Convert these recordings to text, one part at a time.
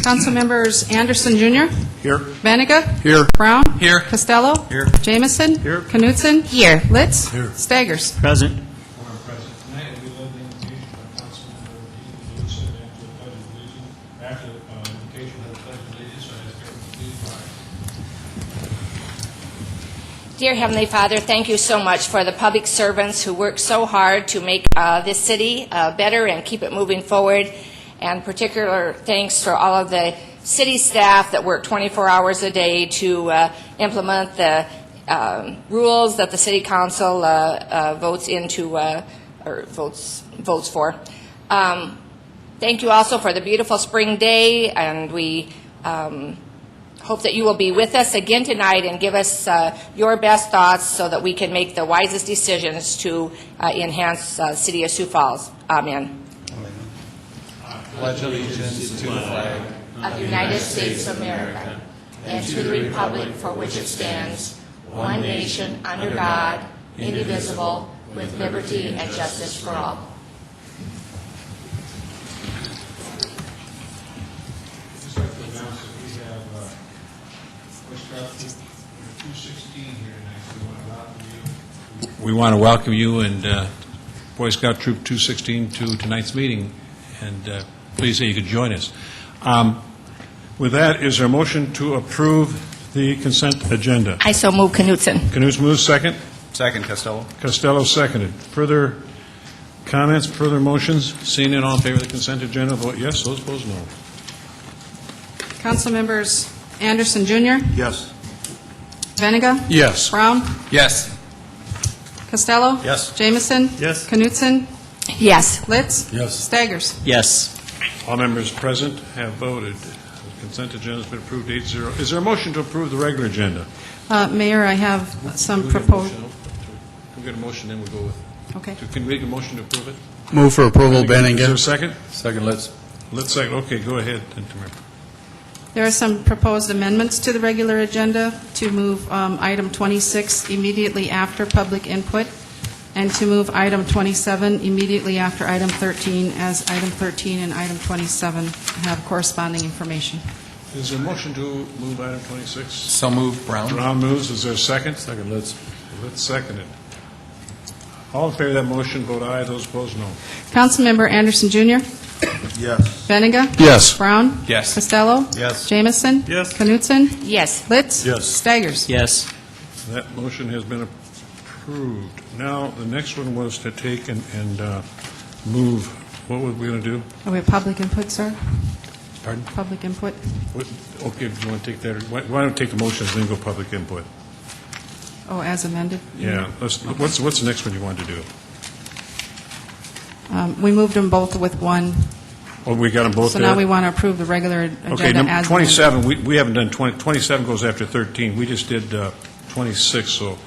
Council members Anderson Jr. Here. Benega. Here. Brown. Here. Costello. Here. Jamison. Here. Knutson. Here. Litz. Here. Staggers. Present. Tonight, we love the invitation by Councilmember Lewis and after the Pledge of Allegiance, after the invocation of the Pledge of Allegiance, so as everyone please rise. Dear Heavenly Father, thank you so much for the public servants who work so hard to make this city better and keep it moving forward. And particular thanks for all of the city staff that work 24 hours a day to implement the rules that the City Council votes into or votes for. Thank you also for the beautiful spring day, and we hope that you will be with us again tonight and give us your best thoughts so that we can make the wisest decisions to enhance the city of Sioux Falls. Amen. Pledge allegiance to the flag Of the United States of America and to the republic for which it stands, one nation under God, indivisible, with liberty and justice for all. I'd just like to announce that we have West Trout 216 here tonight, so we want to welcome you. We want to welcome you and Boy Scout Troop 216 to tonight's meeting, and please say you could join us. With that, is there a motion to approve the consent agenda? I so move Knutson. Knut moves, second. Second, Costello. Costello seconded. Further comments, further motions? Seeing none, all in favor of the consent agenda, vote yes. Those opposed, no. Council members Anderson Jr. Yes. Benega. Yes. Brown. Yes. Costello. Yes. Jamison. Yes. Knutson. Yes. Litz. Yes. Staggers. Yes. All members present have voted. The consent agenda has been approved 8-0. Is there a motion to approve the regular agenda? Mayor, I have some proposed. Can we get a motion, then we'll go with. Okay. Can we make a motion to approve it? Move for approval, Is there a Bennigan. second? Second, let's. Let's second. Okay, go ahead. There are some proposed amendments to the regular agenda to move item 26 immediately after public input, and to move item 27 immediately after item 13, as item 13 and item 27 have corresponding information. Is there a motion to move item 26? So move, Brown. Brown moves. Is there a second? Second, let's. Let's second it. All in favor of that motion, vote aye. Those opposed, no. Councilmember Anderson Jr., Yes. Benega. Yes. Brown. Yes. Costello. Yes. Jamison. Yes. Knutson. Yes. Litz. Yes. Staggers. Yes. That motion has been approved. Now, the next one was to take and move, what were we going to do? Are we have public input, sir? Pardon? Public input? Okay, do you want to take that? Why don't we take the motions and then go public input? Oh, as amended? Yeah. What's the next one you want to do? We moved them both with one, Oh, we got them both so there? now we want to approve the regular agenda Okay, as amended. 27, we haven't done 20, 27 goes after 13. We just did 26, so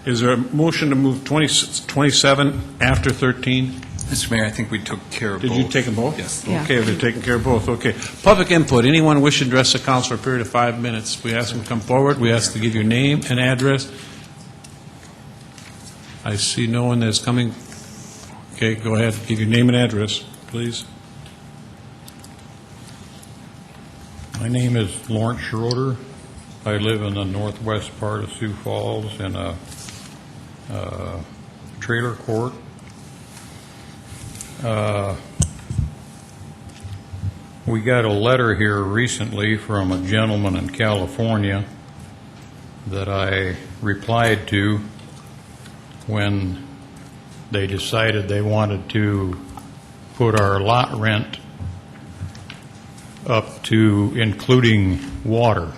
is there a motion to move 27 after 13? Mr. Mayor, I think we took care of both. Did you take them both? Yes. Yeah. Okay, they're taking care of both, okay. Public input, anyone wish to address the council for a period of 5 minutes. We ask them to come forward, we ask to give your name and address. I see no one that's coming. Okay, go ahead, give your name and address, please. My name is Lawrence Schroeder. I live in the northwest part of Sioux Falls in a trailer court. We got a letter here recently from a gentleman in California that I replied to when they decided they wanted to put our lot rent up to including water.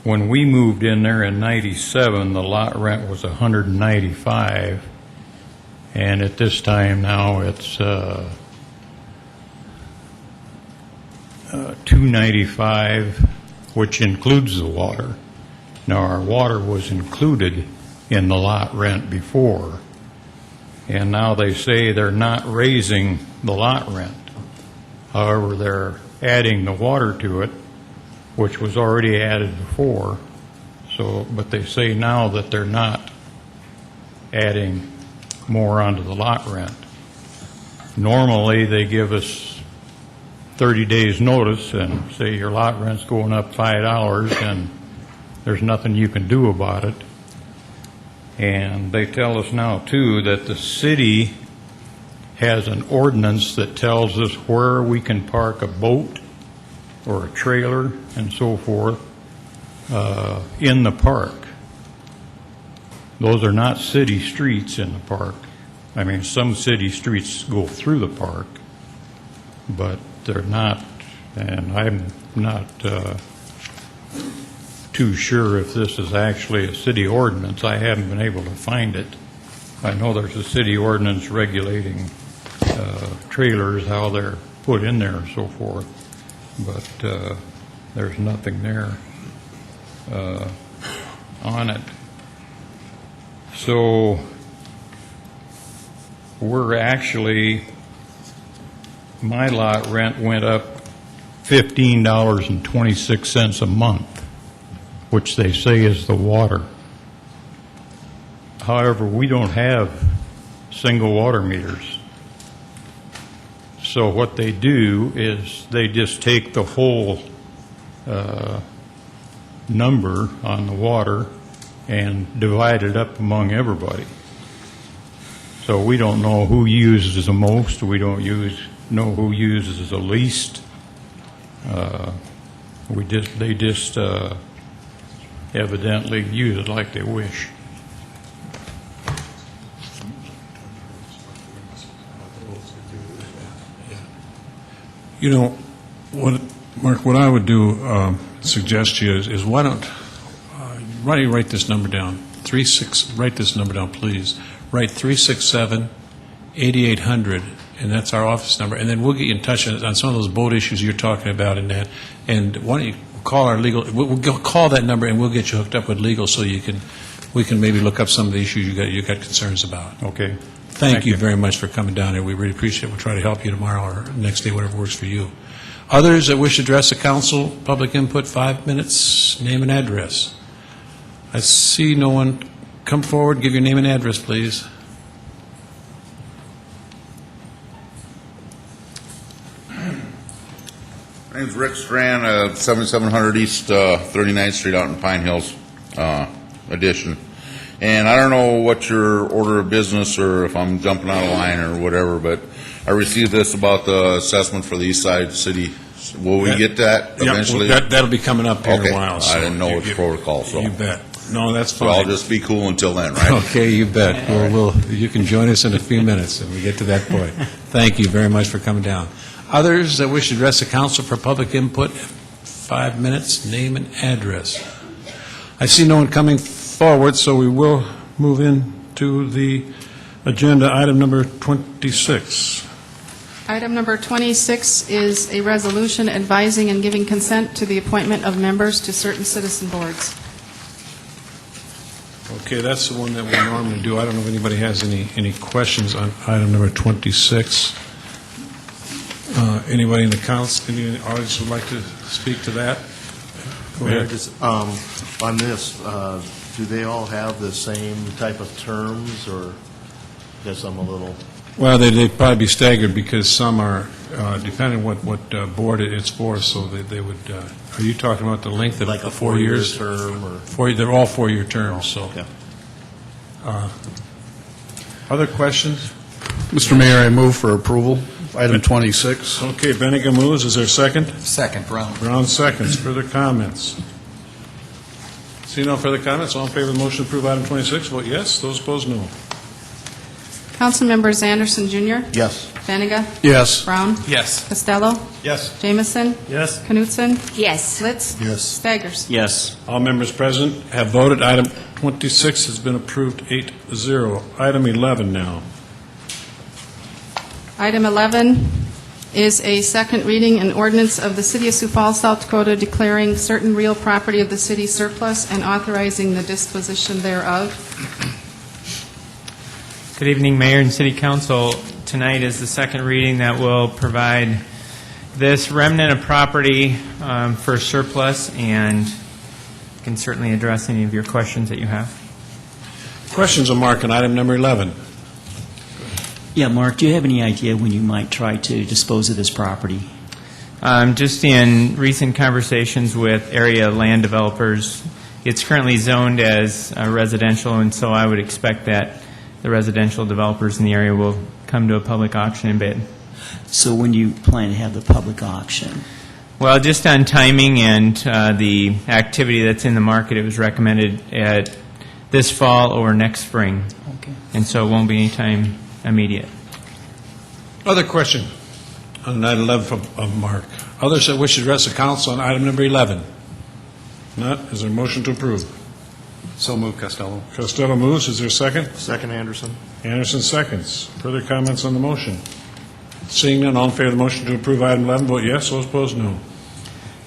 When we moved in there in '97, the lot rent was $195, and at this time now it's $295, which includes the water. Now, our water was included in the lot rent before, and now they say they're not raising the lot rent. However, they're adding the water to it, which was already added before. So, but they say now that they're not adding more onto the lot rent. Normally, they give us 30 days' notice and say your lot rent's going up $5, and there's nothing you can do about it. And they tell us now, too, that the city has an ordinance that tells us where we can park a boat or a trailer and so forth in the park. Those are not city streets in the park. I mean, some city streets go through the park, but they're not, and I'm not too sure if this is actually a city ordinance. I haven't been able to find it. I know there's a city ordinance regulating trailers, how they're put in there and so forth, but there's nothing there on it. So we're actually, my lot rent went up $15.26 a month, which they say is the water. However, we don't have single water meters. So what they do is they just take the whole number on the water and divide it up among everybody. So we don't know who uses the most. We don't know who uses the least. They just evidently use it like they wish. You know, Mark, what I would do, suggest to you is why don't you write this number down? Write this number down, please. Write 367-8800, and that's our office number. And then we'll get you in touch on some of those boat issues you're talking about and that. And why don't you call our legal? We'll call that number, and we'll get you hooked up with legal so we can maybe look up some of the issues you got concerns about. Okay. Thank you very much for coming down here. We really appreciate it. We'll try to help you tomorrow or next day, whatever works for you. Others that wish to address the council, public input, 5 minutes, name and address. I see no one. Come forward, give your name and address, please. My name's Rick Strand, 7700 East 39th Street out in Pine Hills addition. And I don't know what your order of business or if I'm jumping out of line or whatever, but I received this about the assessment for the East Side City. Will we get that eventually? Yeah, that'll be coming up here in a while. I didn't know it's protocol, so. You bet. No, that's So fine. I'll just be cool until then, right? Okay, you bet. You can join us in a few minutes when we get to that point. Thank you very much for coming down. Others that wish to address the council for public input, 5 minutes, name and address. I see no one coming forward, so we will move into the agenda, item number 26. Item number 26 is a resolution advising and giving consent to the appointment of members to certain citizen boards. Okay, that's the one that we normally do. I don't know if anybody has any questions on item number 26. Anybody in the council, any in the audience would like to speak to that? Go Mayor, ahead. just, on this, do they all have the same type of terms, or I guess I'm a little... Well, they'd probably be staggered because some are, depending on what board it's for, so they would, are you talking about the length of Like a 4 years? term, or... They're all 4-year terms, so. Okay. Other questions? Mr. Mayor, I move for approval, item 26. Okay, Bennigan moves. Is there a second? Second, Brown. Brown seconds. Further comments? See no further comments. All in favor of the motion to approve item 26, vote yes. Those opposed, no. Council members Anderson Jr., Yes. Benega, Yes. Brown, Yes. Costello, Yes. Jamison, Yes. Knutson, Yes. Litz, Yes. Staggers. Yes. All members present have voted. Item 26 has been approved 8-0. Item 11 now. Item 11 is a second reading and ordinance of the City of Sioux Falls, South Dakota, declaring certain real property of the city surplus and authorizing the disposition thereof. Good evening, Mayor and City Council. Tonight is the second reading that will provide this remnant of property for surplus, and can certainly address any of your questions that you have. Questions on Mark on item number 11? Yeah, Mark, do you have any idea when you might try to dispose of this property? Just in recent conversations with area land developers, it's currently zoned as residential, and so I would expect that the residential developers in the area will come to a public auction and bid. So when do you plan to have the public auction? Well, just on timing and the activity that's in the market, it was recommended at this fall or next spring, Okay. and so it won't be any time immediate. Other question on item 11 of Mark. Others that wish to address the council on item number 11? Not. Is there a motion to approve? So moved, Costello. Costello moves. Is there a second? Second, Anderson. Anderson seconds. Further comments on the motion? Seeing none, all in favor of the motion to approve item 11, vote yes. Those opposed, no.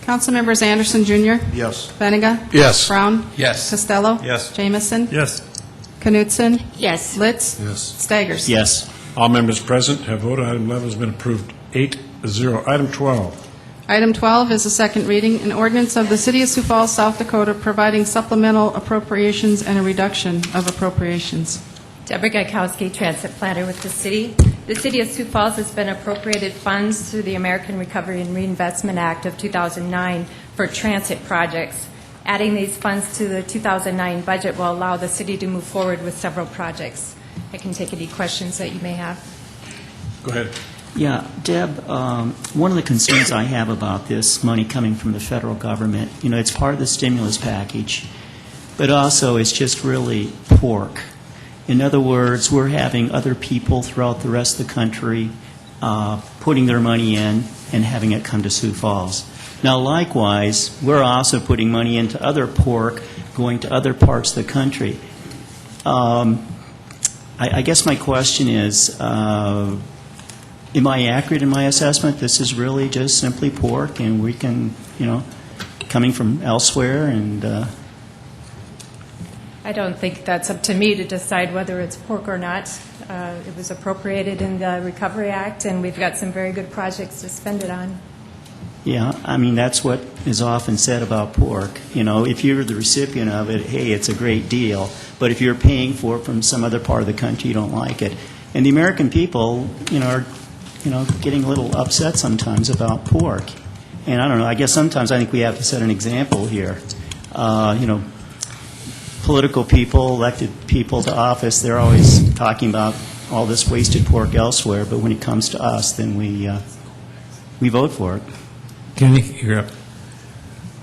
Councilmembers Anderson Jr., Yes. Benega. Yes. Brown. Yes. Costello. Yes. Jamison. Yes. Knutson. Yes. Litz. Yes. Staggers. Yes. All members present have voted. Item 11 has been approved 8-0. Item 12. Item 12 is a second reading, an ordinance of the City of Sioux Falls, South Dakota, providing supplemental appropriations and a reduction of appropriations. Deborah Gaikowski, Transit Planner with the city. The City of Sioux Falls has been appropriated funds through the American Recovery and Reinvestment Act of 2009 for transit projects. Adding these funds to the 2009 budget will allow the city to move forward with several projects. I can take any questions that you may have. Go ahead. Yeah, Deb, one of the concerns I have about this money coming from the federal government, it's part of the stimulus package, but also it's just really pork. In other words, we're having other people throughout the rest of the country putting their money in and having it come to Sioux Falls. Now, likewise, we're also putting money into other pork going to other parts of the country. I guess my question is, am I accurate in my assessment? This is really just simply pork, and we can, coming from elsewhere, and I don't think that's up to me to decide whether it's pork or not. It was appropriated in the Recovery Act, and we've got some very good projects to spend it on. yeah, I mean, that's what is often said about pork. If you're the recipient of it, hey, it's a great deal. But if you're paying for it from some other part of the country, you don't like it. And the American people, are getting a little upset sometimes about pork. And I don't know, I guess sometimes I think we have to set an example here. Political people, elected people to office, they're always talking about all this wasted pork elsewhere, but when it comes to us, then we vote for it. Kenny, you're up.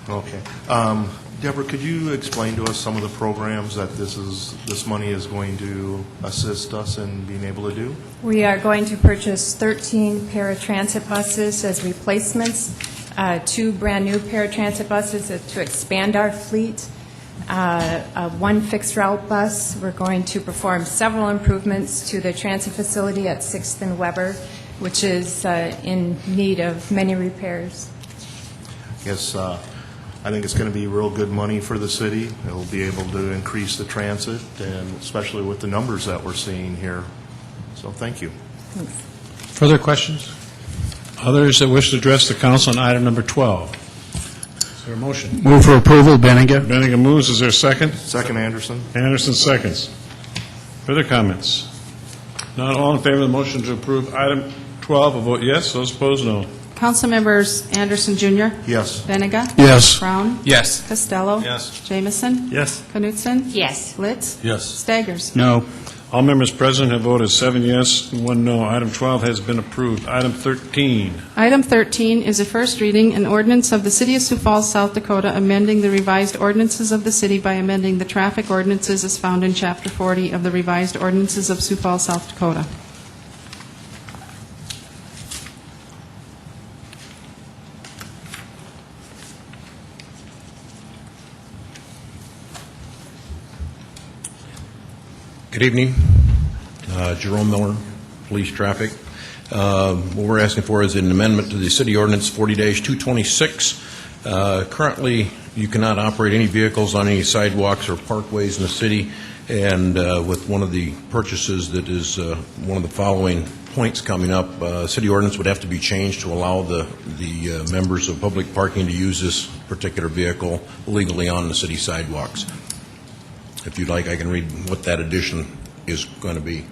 Okay. Deborah, could you explain to us some of the programs that this money is going to assist us in being able to do? We are going to purchase 13 paratransit buses as replacements, 2 brand-new paratransit buses to expand our fleet, 1 fixed-route bus. We're going to perform several improvements to the transit facility at 6th and Weber, which is in need of many repairs. Yes, I think it's going to be real good money for the city. It'll be able to increase the transit, and especially with the numbers that we're seeing here. So thank you. Further questions? Others that wish to address the council on item number 12? Is there a motion? Move for approval, Benega. Benega moves. Is there a second? Second, Anderson. Anderson seconds. Further comments? Not all in favor of the motion to approve item 12 will vote yes. Those opposed, no. Councilmembers Anderson Jr., Yes. Benega. Yes. Brown. Yes. Costello. Yes. Jamison. Yes. Knutson. Yes. Litz. Yes. Staggers. No. All members present have voted 7 yes and 1 no. Item 12 has been approved. Item 13. Item 13 is a first reading, an ordinance of the City of Sioux Falls, South Dakota, amending the revised ordinances of the city by amending the traffic ordinances as found in Chapter 40 of the revised ordinances of Sioux Falls, South Dakota. Good evening. Jerome Miller, Police Traffic. What we're asking for is an amendment to the City Ordinance 40-226. Currently, you cannot operate any vehicles on any sidewalks or parkways in the city, and with one of the purchases that is one of the following points coming up, City Ordinance would have to be changed to allow the members of public parking to use this particular vehicle legally on the city sidewalks. If you'd like, I can read what that addition is going to be.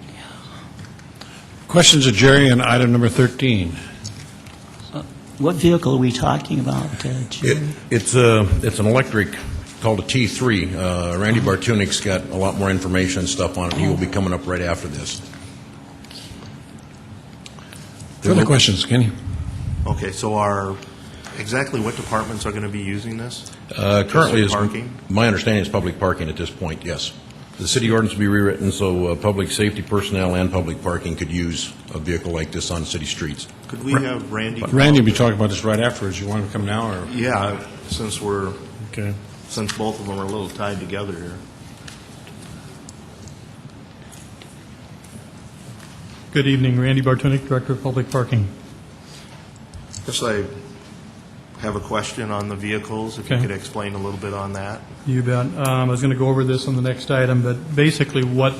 Questions of Jerry on item number 13? What vehicle are we talking about, Jerry? It's an electric called a T3. Randy Bartunik's got a lot more information and stuff on it. He will be coming up right after this. Further questions, Kenny? Okay, so exactly what departments are going to be using this? Currently, Just parking? my understanding is public parking at this point, yes. The city ordinance will be rewritten so public safety personnel and public parking could use a vehicle like this on city streets. Could we have Randy? Randy will be talking about this right afterwards. You want him to come now, or? Yeah, since Okay. since both of them are a little tied together here. Good evening, Randy Bartunik, Director of Public Parking. Guess I have a question on the vehicles, if you Okay. could explain a little bit on that. You bet. I was going to go over this on the next item, but basically what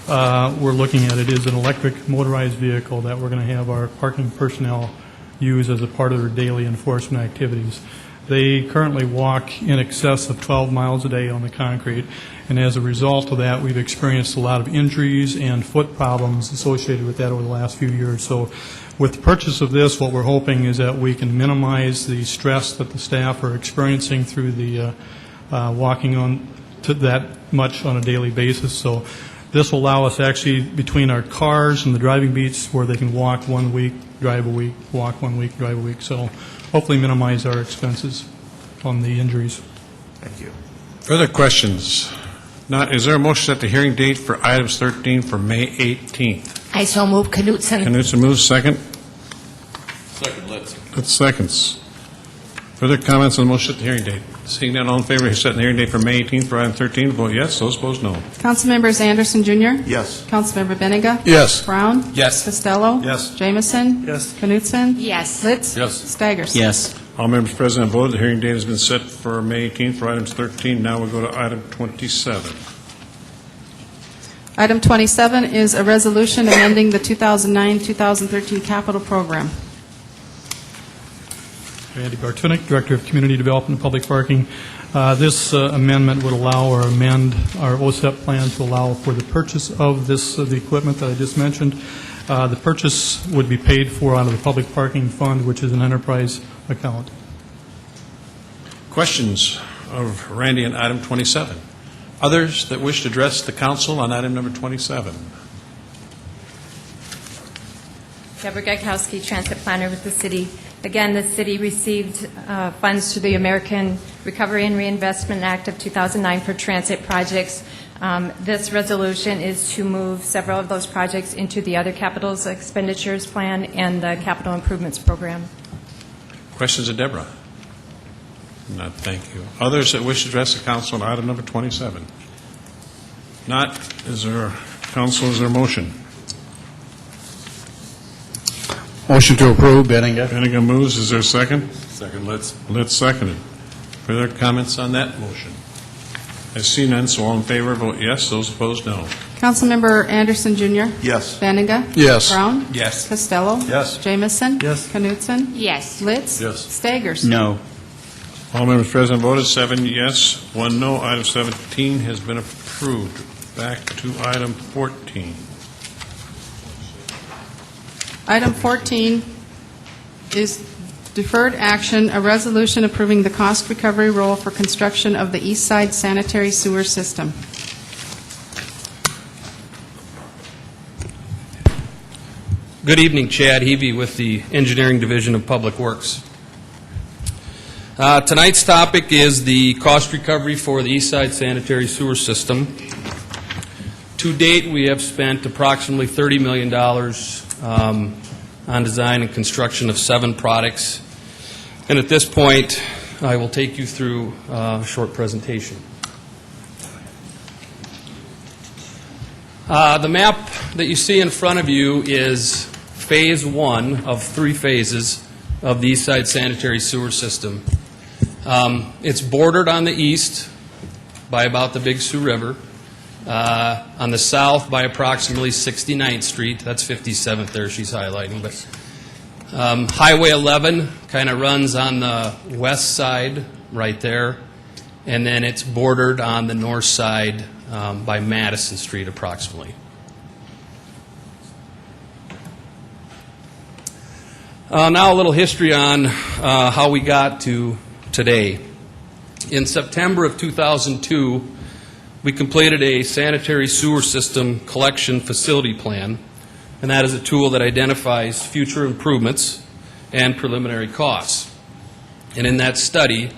we're looking at, it is an electric motorized vehicle that we're going to have our parking personnel use as a part of their daily enforcement activities. They currently walk in excess of 12 miles a day on the concrete, and as a result of that, we've experienced a lot of injuries and foot problems associated with that over the last few years. So with the purchase of this, what we're hoping is that we can minimize the stress that the staff are experiencing through the walking on to that much on a daily basis. So this will allow us actually, between our cars and the driving beats, where they can walk 1 week, drive a week, walk 1 week, drive a week. So hopefully minimize our expenses on the injuries. Thank you. Further questions? Not, is there a motion to set the hearing date for items 13 for May 18th? I so move. Knutson. Knutson moves, second. Second, Litz. Litz seconds. Further comments on the motion to set the hearing date? Seeing none, all in favor of setting the hearing date for May 18th for item 13, vote yes. Those opposed, no. Councilmembers Anderson Jr.? Yes. Councilmember Benega? Yes. Brown? Yes. Costello? Yes. Jamison? Yes. Knutson? Yes. Litz? Yes. Staggers? Yes. All members present have voted. The hearing date has been set for May 18th for items 13. Now we'll go to item 27. Item 27 is a resolution amending the 2009-2013 capital program. Randy Bartunik, Director of Community Development and Public Parking. This amendment would allow or amend our OSEP plan to allow for the purchase of the equipment that I just mentioned. The purchase would be paid for out of the Public Parking Fund, which is an enterprise account. Questions of Randy on item 27? Others that wish to address the council on item number 27? Deborah Gekowski, Transit Planner with the city. Again, the city received funds through the American Recovery and Reinvestment Act of 2009 for transit projects. This resolution is to move several of those projects into the other capital expenditures plan and the capital improvements program. Questions of Deborah? Not, thank you. Others that wish to address the council on item number 27? Not, is there a motion? Motion to approve, Benninger. Benega moves, is there a second? Second, Litz. Litz seconded. Further comments on that motion? I see none, so all in favor, vote yes. Those opposed, no. Councilmember Anderson Jr.? Yes. Benega? Yes. Brown? Yes. Costello? Yes. Jamison? Yes. Knutson? Yes. Litz? Yes. Staggers? No. All members present voted, 7 yes, 1 no. Item 17 has been approved. Back to item 14. Item 14 is deferred action, a resolution approving the cost recovery role for construction of the East Side sanitary sewer system. Good evening, Chad Hebe with the Engineering Division of Public Works. Tonight's topic is the cost recovery for the East Side sanitary sewer system. To date, we have spent approximately $30 million on design and construction of 7 products. And at this point, I will take you through a short presentation. The map that you see in front of you is Phase 1 of 3 phases of the East Side sanitary sewer system. It's bordered on the east by about the Big Sioux River, on the south by approximately 69th Street. That's 57th there she's highlighting. But Highway 11 kind of runs on the west side right there, and then it's bordered on the north side by Madison Street approximately. Now a little history on how we got to today. In September of 2002, we completed a sanitary sewer system collection facility plan, and that is a tool that identifies future improvements and preliminary costs. And in that study,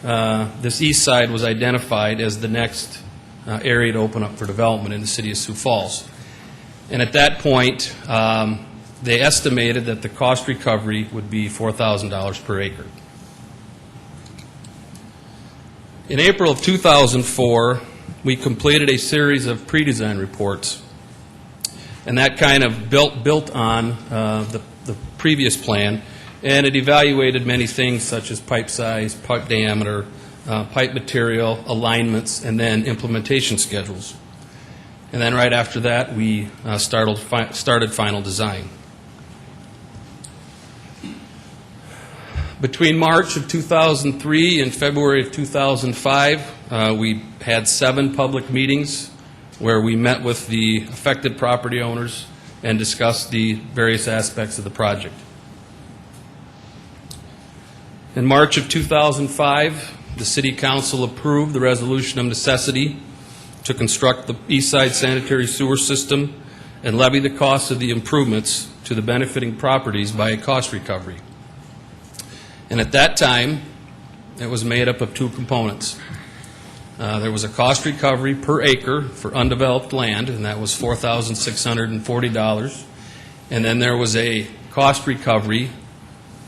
this east side was identified as the next area to open up for development in the city of Sioux Falls. And at that point, they estimated that the cost recovery would be $4,000 per acre. In April of 2004, we completed a series of pre-design reports, and that kind of built on the previous plan, and it evaluated many things such as pipe size, pipe diameter, pipe material, alignments, and then implementation schedules. And then right after that, we started final design. Between March of 2003 and February of 2005, we had 7 public meetings where we met with the affected property owners and discussed the various aspects of the project. In March of 2005, the City Council approved the resolution of necessity to construct the East Side sanitary sewer system and levy the cost of the improvements to the benefiting properties by a cost recovery. And at that time, it was made up of 2 components. There was a cost recovery per acre for undeveloped land, and that was $4,640. And then there was a cost recovery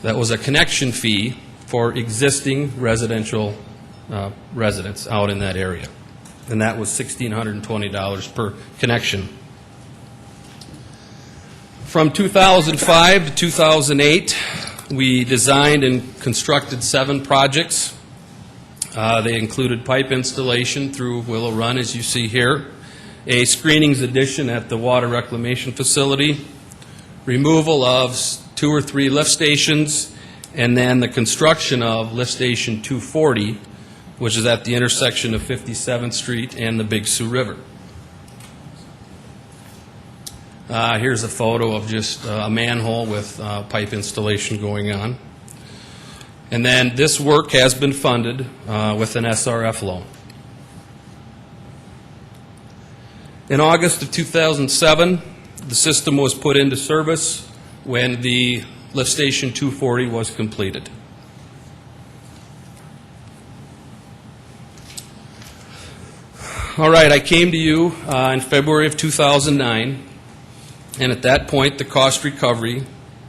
that was a connection fee for existing residential residents out in that area. And that was $1,620 per connection. From 2005 to 2008, we designed and constructed 7 projects. They included pipe installation through Willow Run, as you see here, a screenings addition at the water reclamation facility, removal of 2 or 3 lift stations, and then the construction of lift station 240, which is at the intersection of 57th Street and the Big Sioux River. Here's a photo of just a manhole with pipe installation going on. And then this work has been funded with an SRF loan. In August of 2007, the system was put into service when the lift station 240 was completed. All right, I came to you in February of 2009, and at that point the cost recovery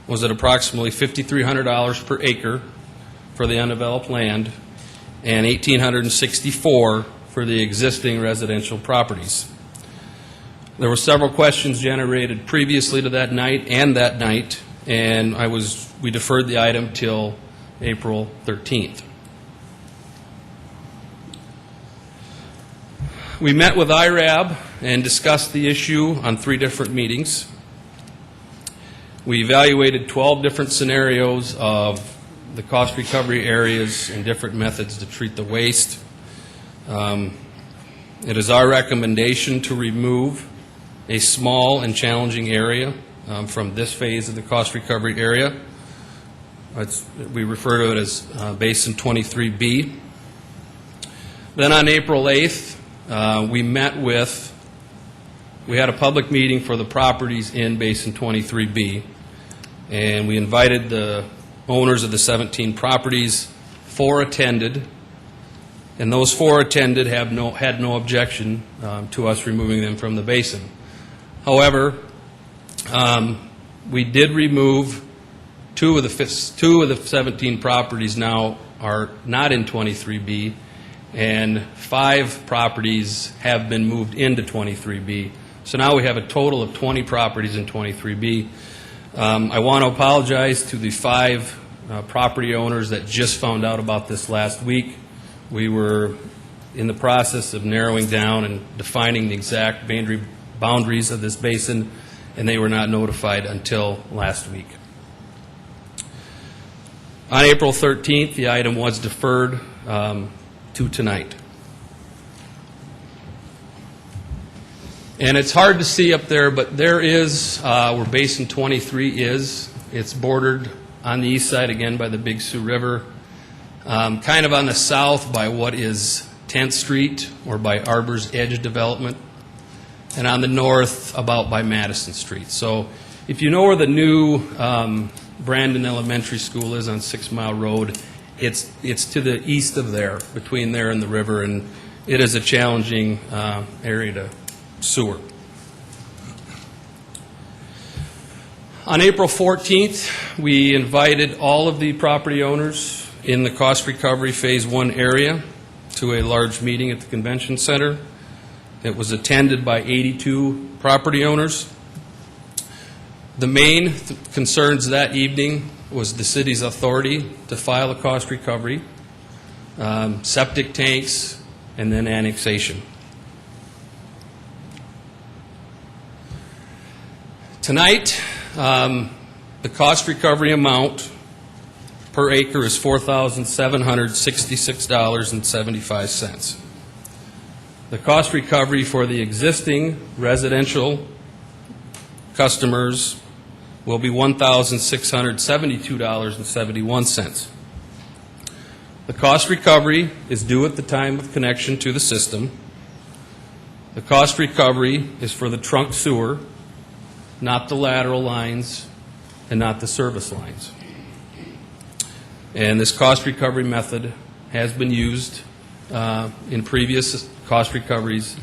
was at approximately $5,300 per acre for the undeveloped land and $1,864 for the existing residential properties. There were several questions generated previously to that night, and we deferred the item till April 13th. We met with IRAB and discussed the issue on 3 different meetings. We evaluated 12 different scenarios of the cost recovery areas and different methods to treat the waste. It is our recommendation to remove a small and challenging area from this phase of the cost recovery area. We refer to it as Basin 23B. Then on April 8th, we had a public meeting for the properties in Basin 23B, and we invited the owners of the 17 properties. 4 attended, and those 4 attended had no objection to us removing them from the basin. However, we did remove 2 of the 17 properties now are not in 23B, and 5 properties have been moved into 23B. So now we have a total of 20 properties in 23B. I want to apologize to the 5 property owners that just found out about this last week. We were in the process of narrowing down and defining the exact boundaries of this basin, and they were not notified until last week. On April 13th, the item was deferred to tonight. And it's hard to see up there, but there is, where Basin 23 is, it's bordered on the east side, again, by the Big Sioux River, kind of on the south by what is 10th Street, or by Arbor's Edge Development, and on the north about by Madison Street. So if you know where the new Brandon Elementary School is on 6 Mile Road, it's to the east of there, between there and the river, and it is a challenging area to sewer. On April 14th, we invited all of the property owners in the cost recovery Phase 1 area to a large meeting at the convention center. It was attended by 82 property owners. The main concerns that evening was the city's authority to file a cost recovery, septic tanks, and then annexation. Tonight, the cost recovery amount per acre is $4,766.75. The cost recovery for the existing residential customers will be $1,672.71. The cost recovery is due at the time of connection to the system. The cost recovery is for the trunk sewer, not the lateral lines, and not the service lines. And this cost recovery method has been used in previous cost recoveries,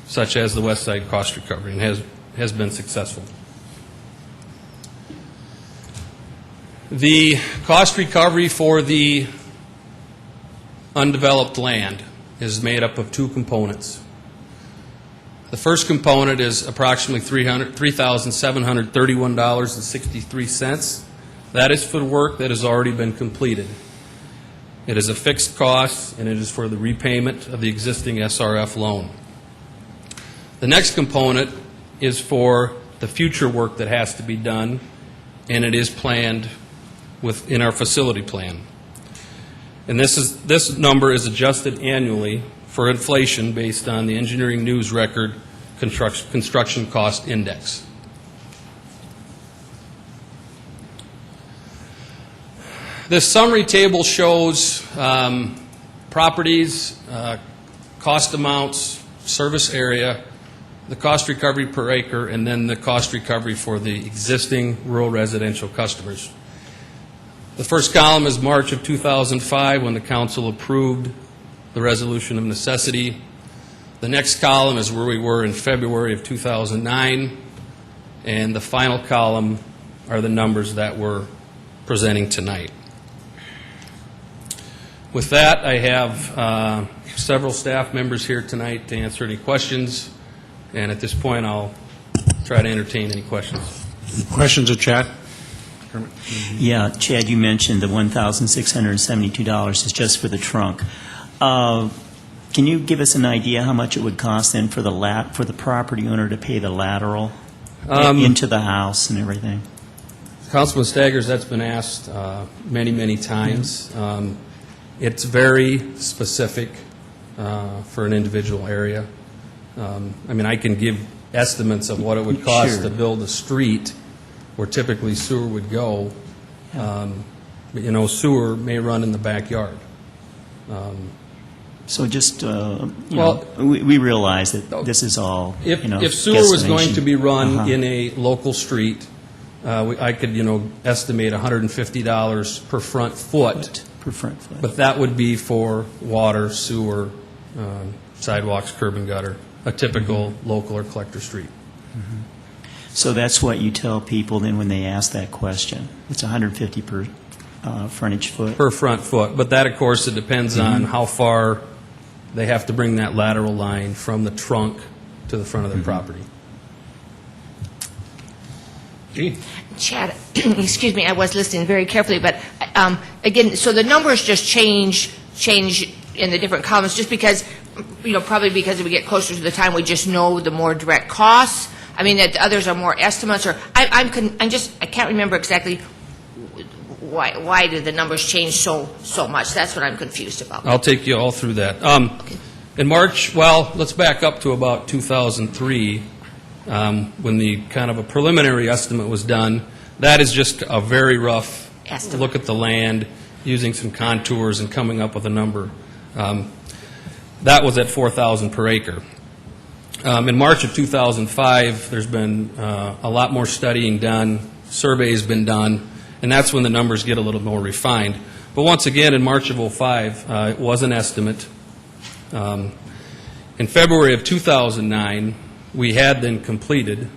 such as the West Side cost recovery, and has been successful. The cost recovery for the undeveloped land is made up of two components. The first component is approximately $3,731.63. That is for the work that has already been completed. It is a fixed cost, and it is for the repayment of the existing SRF loan. The next component is for the future work that has to be done, and it is planned in our facility plan. And this number is adjusted annually for inflation based on the Engineering News Record Construction Cost Index. This summary table shows properties, cost amounts, service area, the cost recovery per acre, and then the cost recovery for the existing rural residential customers. The first column is March of 2005, when the council approved the resolution of necessity. The next column is where we were in February of 2009, and the final column are the numbers that we're presenting tonight. With that, I have several staff members here tonight to answer any questions, and at this point, I'll try to entertain any questions. Questions of Chad? Yeah, Chad, you mentioned the $1,672 is just for the trunk. Can you give us an idea how much it would cost then for the property owner to pay the lateral into the house and everything? Councilman Staggers, that's been asked many, many times. Mm-hmm. It's very specific for an individual area. I mean, I can give estimates of what it would cost to build a street where typically sewer would go. But, you know, sewer may run in the backyard. So just, we realize that this is all, if sewer was going to be run in a local street, I could, estimate $150 per front foot. Per front foot. But that would be for water, sewer, sidewalks, curb and gutter, a typical local or collector street. Mm-hmm. So that's what you tell people then when they ask that question. It's $150 per frontage foot? Per front foot. But that, of course, it depends on how far they have to bring that lateral line from the trunk to the front of their property. Gee. Chad, excuse me, I was listening very carefully, but again, so the numbers just change in the different columns just because, probably because we get closer to the time we just know the more direct costs. I mean, that the others are more estimates, or I can't remember exactly why did the numbers change so much. That's what I'm confused about. I'll take you all through that. Okay. In March, let's back up to about 2003, when the kind of a preliminary estimate was done. That is just a very rough Estimate. look at the land, using some contours and coming up with a number. That was at 4,000 per acre. In March of 2005, there's been a lot more studying done, surveys been done, and that's when the numbers get a little more refined. But once again, in March of 2005, it was an estimate. In February of 2009, we had then completed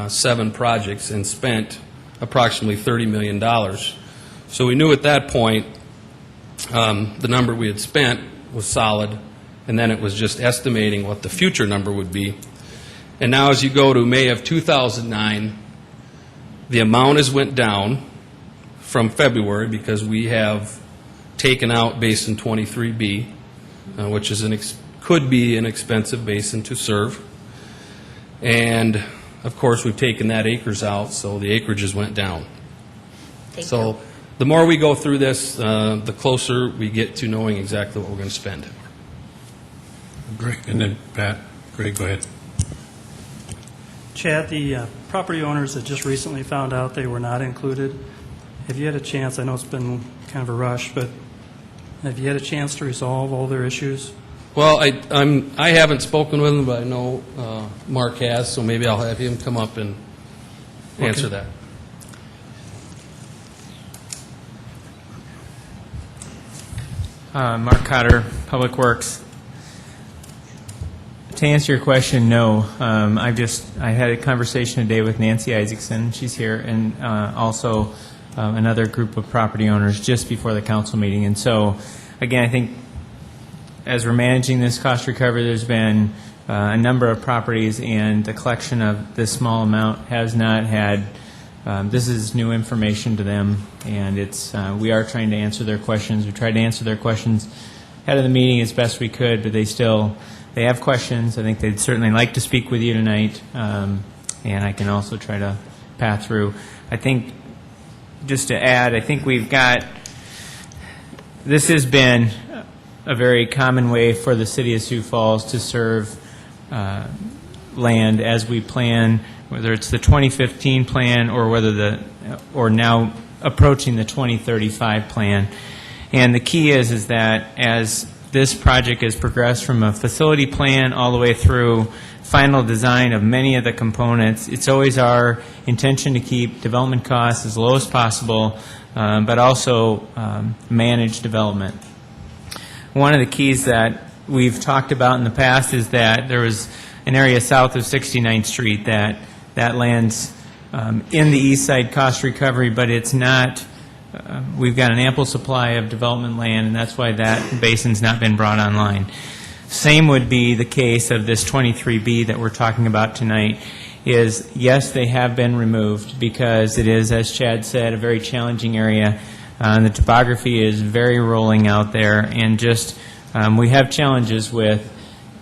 7 projects and spent approximately $30 million. So we knew at that point the number we had spent was solid, and then it was just estimating what the future number would be. And now as you go to May of 2009, the amount has went down from February because we have taken out Basin 23B, which is could be an expensive basin to serve. And, of course, we've taken that acres out, so the acreages went down. So the more we go through this, the closer we get to knowing exactly what we're going to spend. Greg, and then Pat. Greg, go ahead. Chad, the property owners that just recently found out they were not included, have you had a chance, I know it's been kind of a rush, but have you had a chance to resolve all their issues? Well, I haven't spoken with him, but I know Mark has, so maybe I'll have him come up and answer that. Mark Cotter, Public Works. To answer your question, no. I had a conversation today with Nancy Isaacson, she's here, and also another group of property owners just before the council meeting. And so, again, I think as we're managing this cost recovery, there's been a number of properties, and the collection of this small amount has not had, this is new information to them, and we are trying to answer their questions. We tried to answer their questions ahead of the meeting as best we could, but they have questions. I think they'd certainly like to speak with you tonight, and I can also try to path through. I think, just to add, I think this has been a very common way for the city of Sioux Falls to serve land as we plan, whether it's the 2015 plan or now approaching the 2035 plan. And the key is that as this project has progressed from a facility plan all the way through final design of many of the components, it's always our intention to keep development costs as low as possible, but also manage development. One of the keys that we've talked about in the past is that there was an area south of 69th Street that lands in the east side cost recovery, but it's not, we've got an ample supply of development land, and that's why that basin's not been brought online. Same would be the case of this 23B that we're talking about tonight. Is yes, they have been removed because it is, as Chad said, a very challenging area. The topography is very rolling out there, and just we have challenges with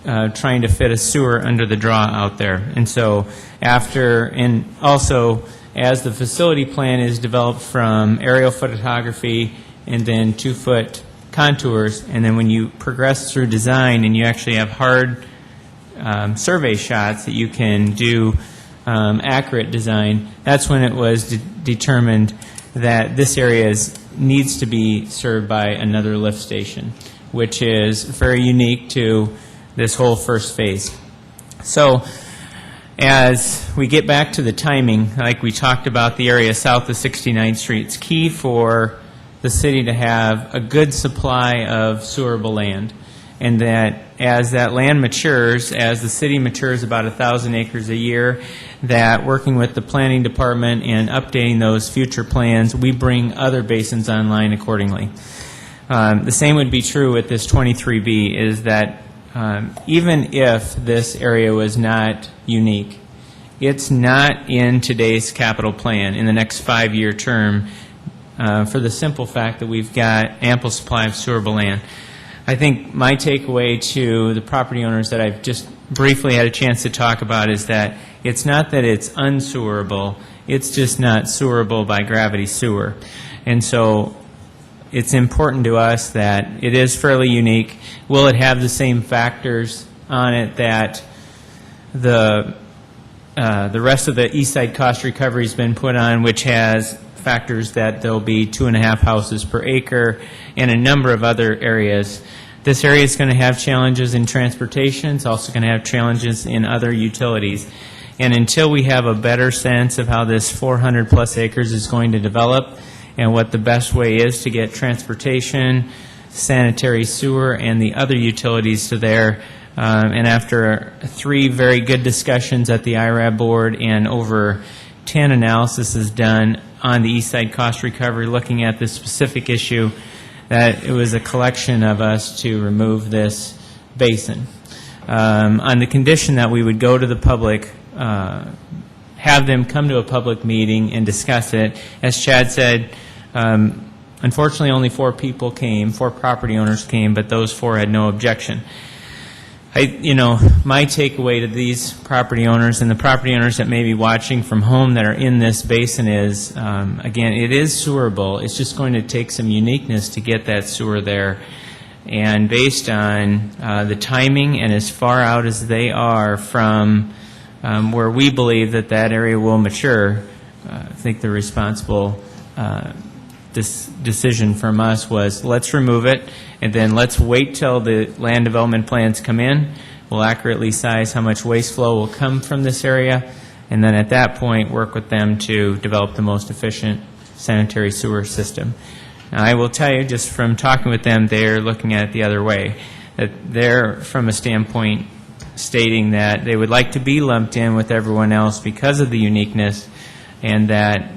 trying to fit a sewer under the draw out there. And so and also as the facility plan is developed from aerial photography and then 2-foot contours, and then when you progress through design and you actually have hard survey shots that you can do accurate design, that's when it was determined that this area needs to be served by another lift station, which is very unique to this whole first phase. So as we get back to the timing, like we talked about the area south of 69th Street, it's key for the city to have a good supply of sewerable land, and that as that land matures, as the city matures about 1,000 acres a year, that working with the planning department and updating those future plans, we bring other basins online accordingly. The same would be true with this 23B, is that even if this area was not unique, it's not in today's capital plan in the next 5-year term for the simple fact that we've got ample supply of sewerable land. I think my takeaway to the property owners that I've just briefly had a chance to talk about is that it's not that it's unsewerable, it's just not sewerable by gravity sewer. And so it's important to us that it is fairly unique. Will it have the same factors on it that the rest of the east side cost recovery has been put on, which has factors that there'll be 2.5 houses per acre and a number of other areas. This area is going to have challenges in transportation. It's also going to have challenges in other utilities. And until we have a better sense of how this 400-plus acres is going to develop and what the best way is to get transportation, sanitary sewer, and the other utilities to there, and after 3 very good discussions at the IRAB board and over 10 analyses done on the East Side cost recovery looking at this specific issue, that it was a collection of us to remove this basin. On the condition that we would go to the public, have them come to a public meeting and discuss it. As Chad said, unfortunately only 4 people came, 4 property owners came, but those 4 had no objection. My takeaway to these property owners and the property owners that may be watching from home that are in this basin is, again, it is sewerable. It's just going to take some uniqueness to get that sewer there. And based on the timing and as far out as they are from where we believe that that area will mature, I think the responsible decision from us was let's remove it, and then let's wait till the land development plans come in. We'll accurately size how much waste flow will come from this area, and then at that point work with them to develop the most efficient sanitary sewer system. Now, I will tell you, just from talking with them, they're looking at it the other way. That they're, from a standpoint, stating that they would like to be lumped in with everyone else because of the uniqueness, and that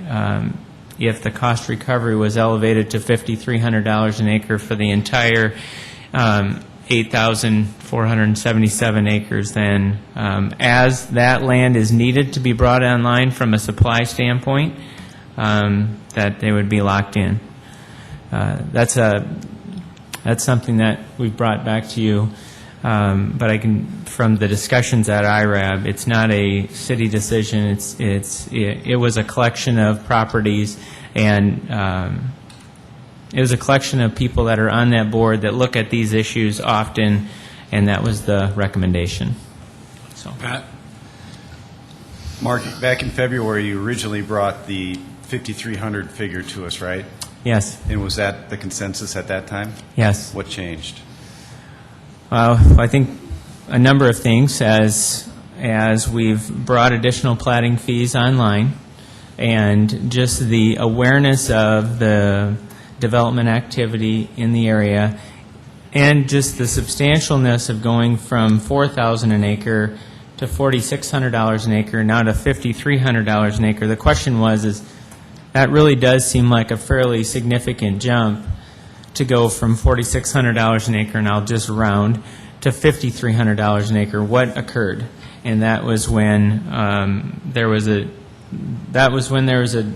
if the cost recovery was elevated to $5,300 an acre for the entire 8,477 acres, then as that land is needed to be brought online from a supply standpoint, that they would be locked in. That's something that we've brought back to you, but I can, from the discussions at IRAB, it's not a city decision. It was a collection of properties, and it was a collection of people that are on that board that look at these issues often, and that was the recommendation. So, Pat? Mark, back in February, you originally brought the 5,300 figure to us, right? Yes. And was that the consensus at that time? Yes. What changed? I think a number of things as we've brought additional platting fees online, and just the awareness of the development activity in the area, and just the substantialness of going from $4,000 an acre to $4,600 an acre, now to $5,300 an acre. The question is that really does seem like a fairly significant jump to go from $4,600 an acre, and I'll just round, to $5,300 an acre. What occurred? And that was when there was a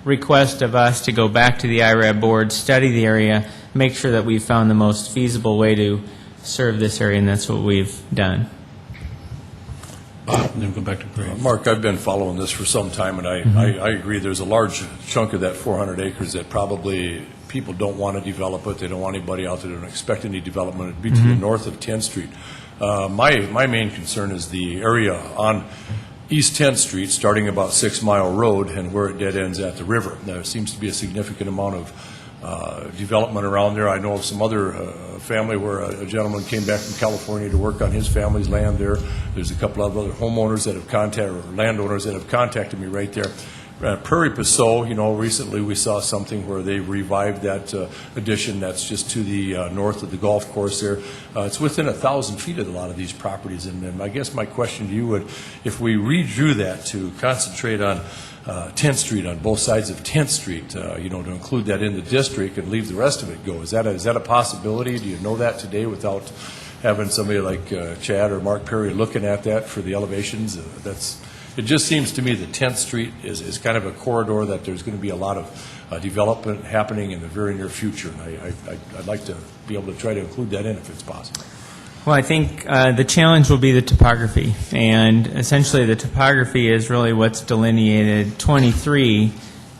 request of us to go back to the IRAB board, study the area, make sure that we found the most feasible way to serve this area, and that's what we've done. Then go back to Greg. Mark, I've been following this for some time, and I agree there's a large chunk of that 400 acres that probably people don't want to develop it. They don't want anybody out there. They don't expect any development. It'd be to the north of 10th Street. My main concern is the area on East 10th Street, starting about 6 Mile Road, and where it dead ends at the river. There seems to be a significant amount of development around there. I know of some other family where a gentleman came back from California to work on his family's land there. There's a couple of other homeowners that have contacted, or landowners that have contacted me right there. Prairie Passau, recently we saw something where they revived that addition that's just to the north of the golf course there. It's within 1,000 feet of a lot of these properties, and I guess my question to you would, if we redrew that to concentrate on 10th Street, on both sides of 10th Street, to include that in the district and leave the rest of it go, is that a possibility? Do you know that today without having somebody like Chad or Mark Perry looking at that for the elevations? It just seems to me that 10th Street is kind of a corridor that there's going to be a lot of development happening in the very near future. And I'd like to be able to try to include that in if it's possible. Well, I think the challenge will be the topography, and essentially the topography is really what's delineated 23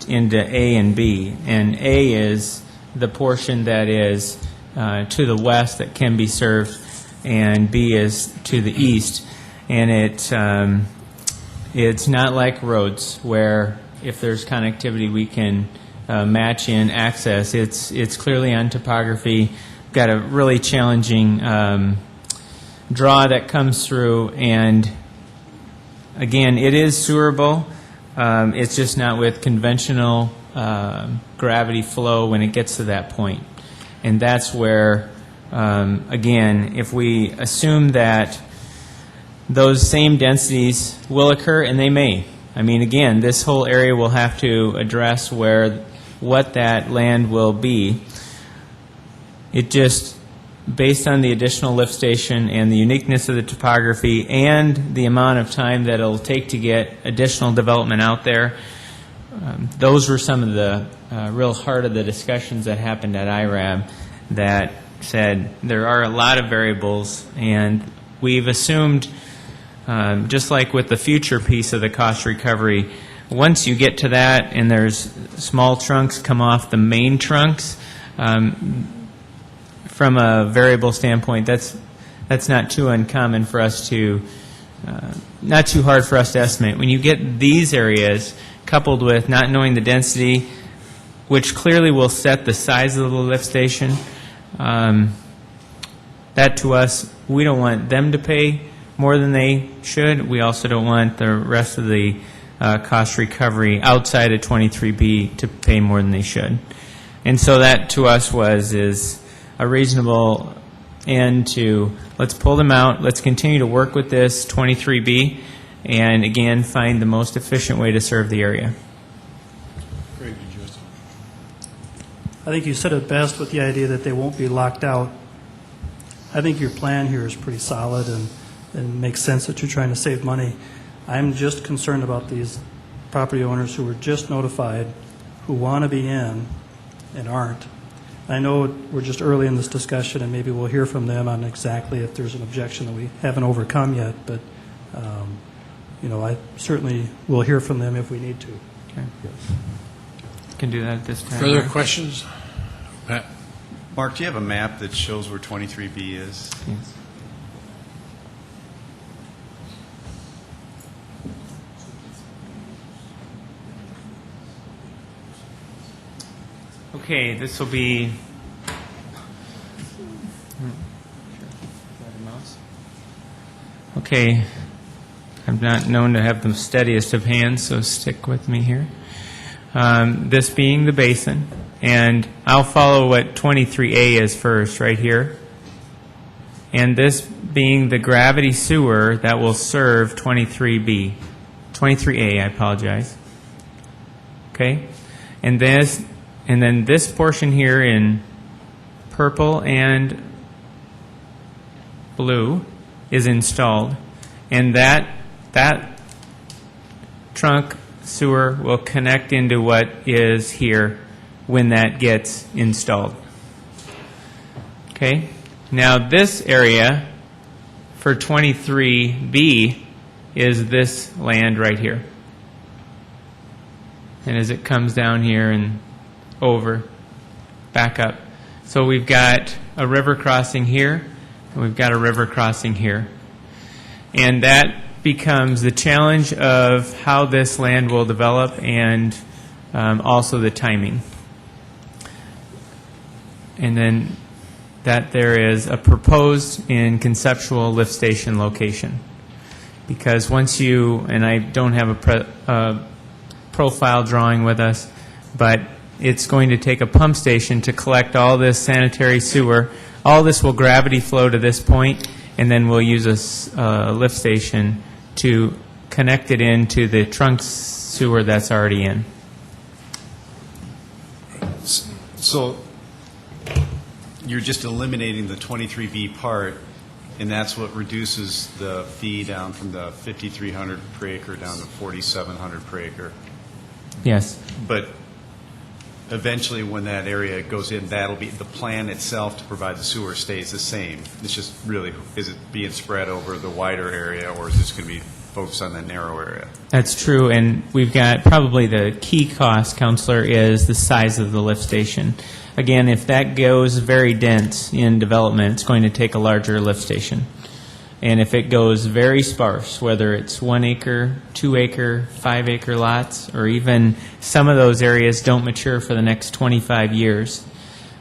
into A and B, and A is the portion that is to the west that can be served, and B is to the east, and it's not like roads where if there's connectivity, we can match in access. It's clearly on topography. Got a really challenging draw that comes through, and again, it is sewerable. It's just not with conventional gravity flow when it gets to that point. And that's where, again, if we assume that those same densities will occur, and they may. I mean, again, this whole area will have to address what that land will be. It just, based on the additional lift station and the uniqueness of the topography and the amount of time that it'll take to get additional development out there, those were some of the real heart of the discussions that happened at IRAB that said there are a lot of variables, and we've assumed, just like with the future piece of the cost recovery, once you get to that and there's small trunks come off the main trunks, from a variable standpoint, that's not too uncommon for us to, not too hard for us to estimate. When you get these areas coupled with not knowing the density, which clearly will set the size of the lift station, that to us, we don't want them to pay more than they should. We also don't want the rest of the cost recovery outside of 23B to pay more than they should. And so that to us is a reasonable end to, let's pull them out, let's continue to work with this 23B, and again, find the most efficient way to serve the area. Great, Justin. I think you said it best with the idea that they won't be locked out. I think your plan here is pretty solid and makes sense that you're trying to save money. I'm just concerned about these property owners who were just notified, who want to be in and aren't. I know we're just early in this discussion, and maybe we'll hear from them on exactly if there's an objection that we haven't overcome yet, but I certainly will hear from them if we need to. Okay. Can do that at this time. Further questions? Pat? Mark, do you have a map that shows where 23B is? Yes. Okay, this will be. Okay, I'm not known to have the steadiest of hands, so stick with me here. This being the basin, and I'll follow what 23A is first, right here. And this being the gravity sewer that will serve 23B. 23A, I apologize. Okay? And then this portion here in purple and blue is installed, and that trunk sewer will connect into what is here when that gets installed. Okay? Now this area for 23B is this land right here. And as it comes down here and over, back up. So we've got a river crossing here, and we've got a river crossing here. And that becomes the challenge of how this land will develop, and also the timing. And then that there is a proposed and conceptual lift station location. Because once you, and I don't have a profile drawing with us, but it's going to take a pump station to collect all this sanitary sewer. All this will gravity flow to this point, and then we'll use a lift station to connect it into the trunk sewer that's already in. So you're just eliminating the 23B part, and that's what reduces the fee down from the 5,300 per acre down to 4,700 per acre. Yes. But eventually, when that area goes in, that'll be the plan itself to provide the sewer stays the same. It's just really, is it being spread over the wider area, or is this going to be focused on that narrow area? That's true, and we've got probably the key cost, Counselor, is the size of the lift station. Again, if that goes very dense in development, it's going to take a larger lift station. And if it goes very sparse, whether it's 1 acre, 2 acre, 5 acre lots, or even some of those areas don't mature for the next 25 years,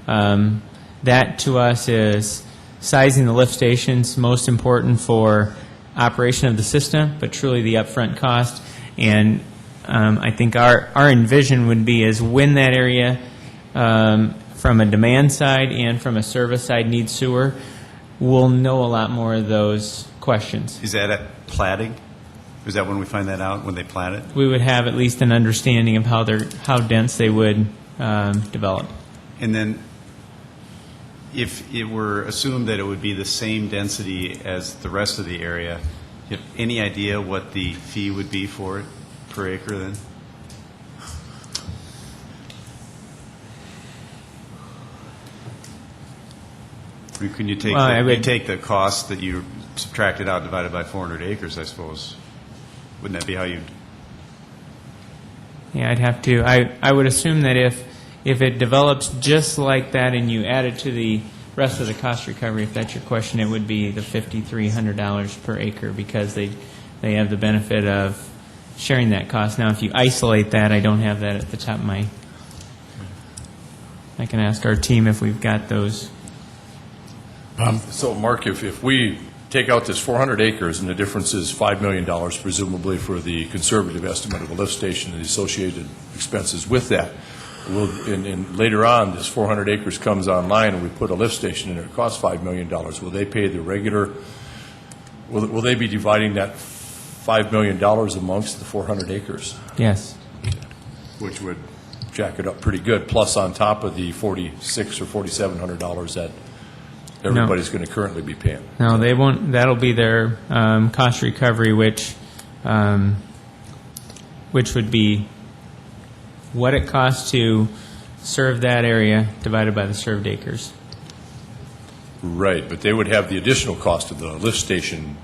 that to us is sizing the lift stations, most important for operation of the system, but truly the upfront cost. And I think our envision would be is when that area, from a demand side and from a service side, needs sewer, we'll know a lot more of those questions. Is that at platting? Is that when we find that out, when they plat it? We would have at least an understanding of how dense they would develop. And then, if it were assumed that it would be the same density as the rest of the area, you have any idea what the fee would be for it per acre then? I mean, can you take, you take the cost that you subtracted out divided by 400 acres, I suppose? Wouldn't that be how you... Yeah, I'd have to. I would assume that if it develops just like that and you add it to the rest of the cost recovery, if that's your question, it would be the $5,300 per acre because they have the benefit of sharing that cost. Now, if you isolate that, I don't have that at the top of my... I can ask our team if we've got those. So, Mark, if we take out this 400 acres and the difference is $5 million, presumably for the conservative estimate of a lift station and the associated expenses with that, and later on, this 400 acres comes online and we put a lift station in it, it costs $5 million. Will they pay the regular, will they be dividing that $5 million amongst the 400 acres? Yes. Which would jack it up pretty good, plus on top of the $4,600 or $4,700 that everybody's going to currently be paying. No, they won't. That'll be their cost recovery, which would be what it costs to serve that area divided by the served acres. Right, but they would have the additional cost of the lift station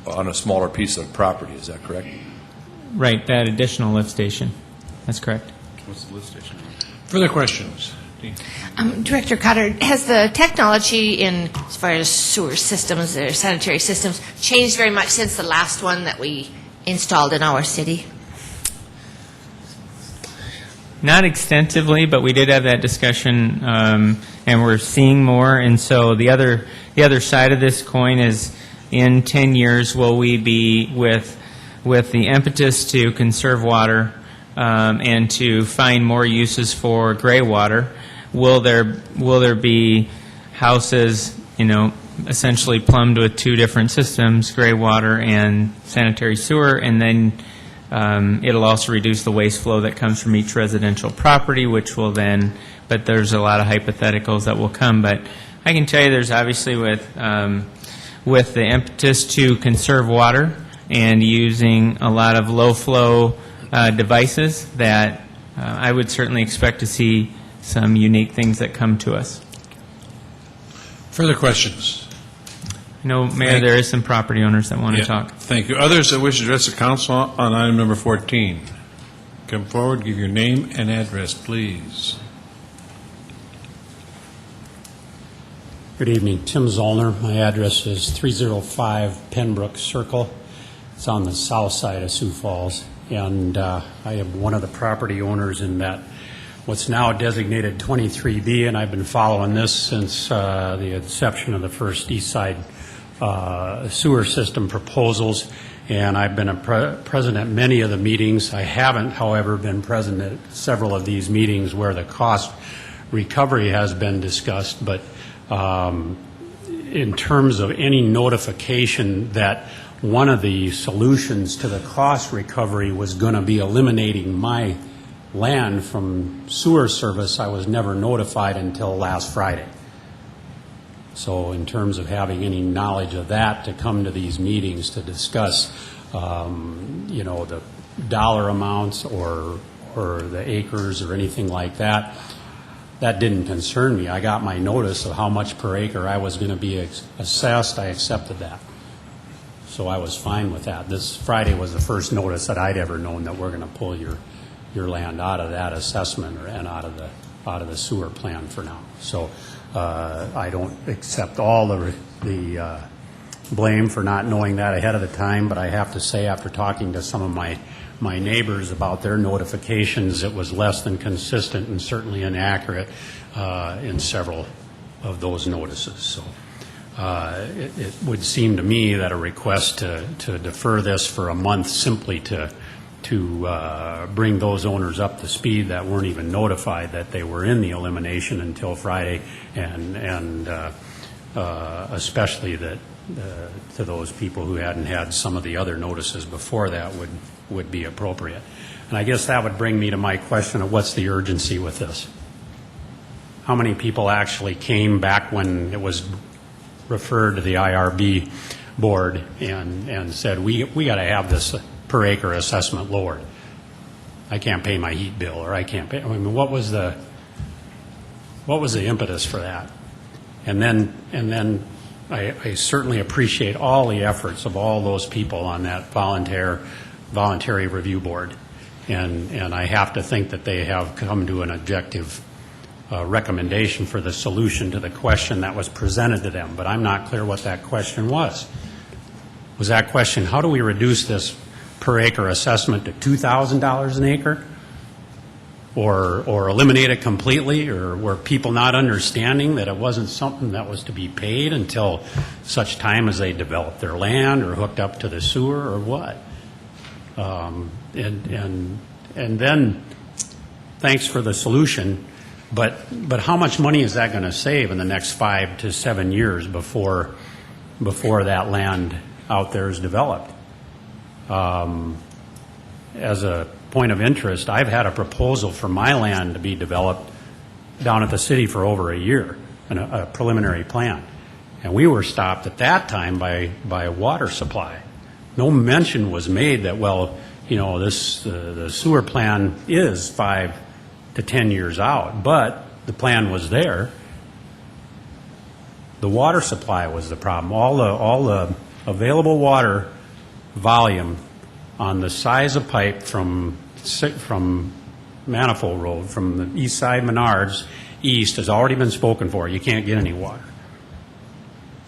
on a smaller piece of property. Is that correct? Right, that additional lift station. That's correct. What's the lift station? Further questions? Director Cotter, has the technology in, as far as sewer systems or sanitary systems, changed very much since the last one that we installed in our city? Not extensively, but we did have that discussion, and we're seeing more. And so the other side of this coin is, in 10 years, will we be with the impetus to conserve water and to find more uses for gray water? Will there be houses, essentially plumbed with two different systems, gray water and sanitary sewer, and then it'll also reduce the waste flow that comes from each residential property, which will then, but there's a lot of hypotheticals that will come. But I can tell you there's obviously with the impetus to conserve water and using a lot of low flow devices that I would certainly expect to see some unique things that come to us. Further questions? No, Mayor, there is some property owners that want to talk. Thank you. Others that wish to address the council on item number 14, come forward, give your name and address, please. Good evening. Tim Zollner. My address is 305 Pembroke Circle. It's on the south side of Sioux Falls. And I am one of the property owners in that what's now designated 23B, and I've been following this since the inception of the first East Side sewer system proposals, and I've been present at many of the meetings. I haven't, however, been present at several of these meetings where the cost recovery has been discussed, but in terms of any notification that one of the solutions to the cost recovery was going to be eliminating my land from sewer service, I was never notified until last Friday. So in terms of having any knowledge of that to come to these meetings to discuss, the dollar amounts or the acres or anything like that, that didn't concern me. I got my notice of how much per acre I was going to be assessed. I accepted that. So I was fine with that. This Friday was the first notice that I'd ever known that we're going to pull your land out of that assessment and out of the sewer plan for now. So I don't accept all the blame for not knowing that ahead of the time, but I have to say, after talking to some of my neighbors about their notifications, it was less than consistent and certainly inaccurate in several of those notices. So it would seem to me that a request to defer this for a month simply to bring those owners up to speed that weren't even notified that they were in the elimination until Friday, and especially that to those people who hadn't had some of the other notices before that would be appropriate. And I guess that would bring me to my question of what's the urgency with this? How many people actually came back when it was referred to the IRB board and said, we got to have this per acre assessment lowered? I can't pay my heat bill, or I can't pay. I mean, what was the impetus for that? And then I certainly appreciate all the efforts of all those people on that voluntary review board, and I have to think that they have come to an objective recommendation for the solution to the question that was presented to them. But I'm not clear what that question was. Was that question, how do we reduce this per acre assessment to $2,000 an acre? Or eliminate it completely? Or were people not understanding that it wasn't something that was to be paid until such time as they developed their land or hooked up to the sewer, or what? And then, thanks for the solution, but how much money is that going to save in the next 5 to 7 years before that land out there is developed? As a point of interest, I've had a proposal for my land to be developed down at the city for over a year, a preliminary plan. And we were stopped at that time by a water supply. No mention was made that, well, you know, the sewer plan is 5 to 10 years out, but the plan was there. The water supply was the problem. All the available water volume on the size of pipe from Manifold Road, from the east side Menards east, has already been spoken for. You can't get any water.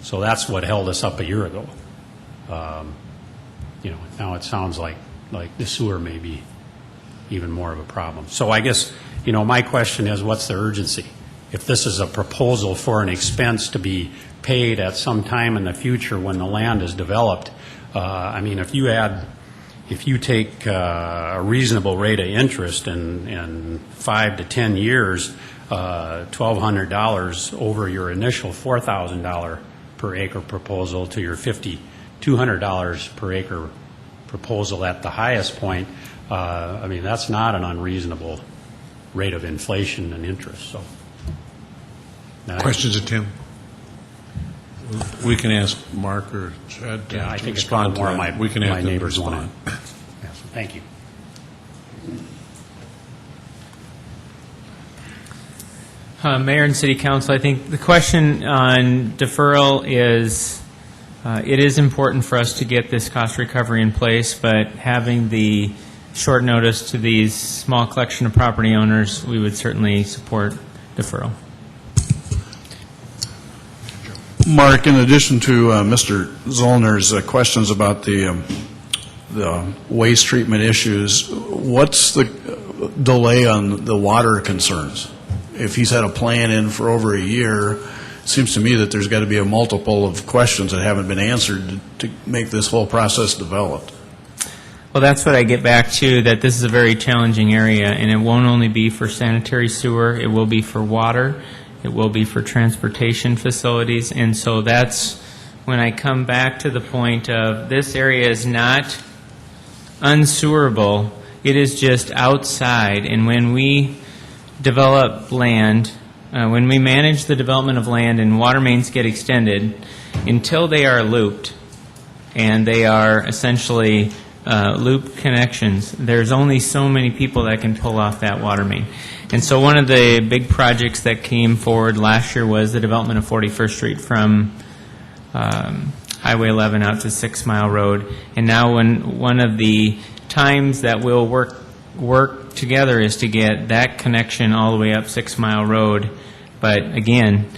So that's what held us up a year ago. You know, now it sounds like the sewer may be even more of a problem. So I guess, you know, my question is, what's the urgency? If this is a proposal for an expense to be paid at some time in the future when the land is developed, I mean, if you take a reasonable rate of interest in 5 to 10 years, $1,200 over your initial $4,000 per acre proposal to your $5,200 per acre proposal at the highest point, I mean, that's not an unreasonable rate of inflation and interest. So, questions of Tim? We can ask Mark or Chad to I think it's respond to more that. my We can have them neighbors respond. want it. Yes, thank you. Mayor and City Council, I think the question on deferral is, it is important for us to get this cost recovery in place, but having the short notice to these small collection of property owners, we would certainly support deferral. Mark, in addition to Mr. Zollner's questions about the waste treatment issues, what's the delay on the water concerns? If he's had a plan in for over a year, it seems to me that there's got to be a multiple of questions that haven't been answered to make this whole process developed. Well, that's what I get back to, that this is a very challenging area, and it won't only be for sanitary sewer, it will be for water, it will be for transportation facilities, and so that's when I come back to the point of this area is not unsewerable, it is just outside, and when we develop land, when we manage the development of land and water mains get extended, until they are looped, and they are essentially loop connections, there's only so many people that can pull off that water main. And so one of the big projects that came forward last year was the development of 41st Street from Highway 11 out to 6 Mile Road. And now one of the times that we'll work together is to get that connection all the way up 6 Mile Road. But again,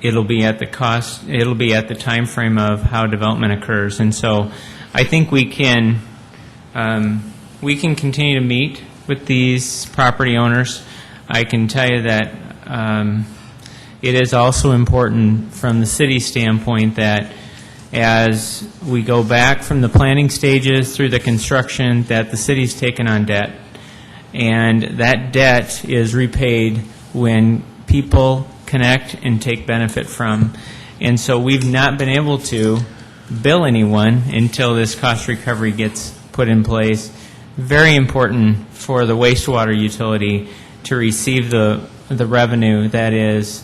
it'll be at the cost, it'll be at the time frame of how development occurs. And so I think we can continue to meet with these property owners. I can tell you that it is also important from the city standpoint that as we go back from the planning stages through the construction, that the city's taken on debt. And that debt is repaid when people connect and take benefit from. And so we've not been able to bill anyone until this cost recovery gets put in place. Very important for the wastewater utility to receive the revenue that is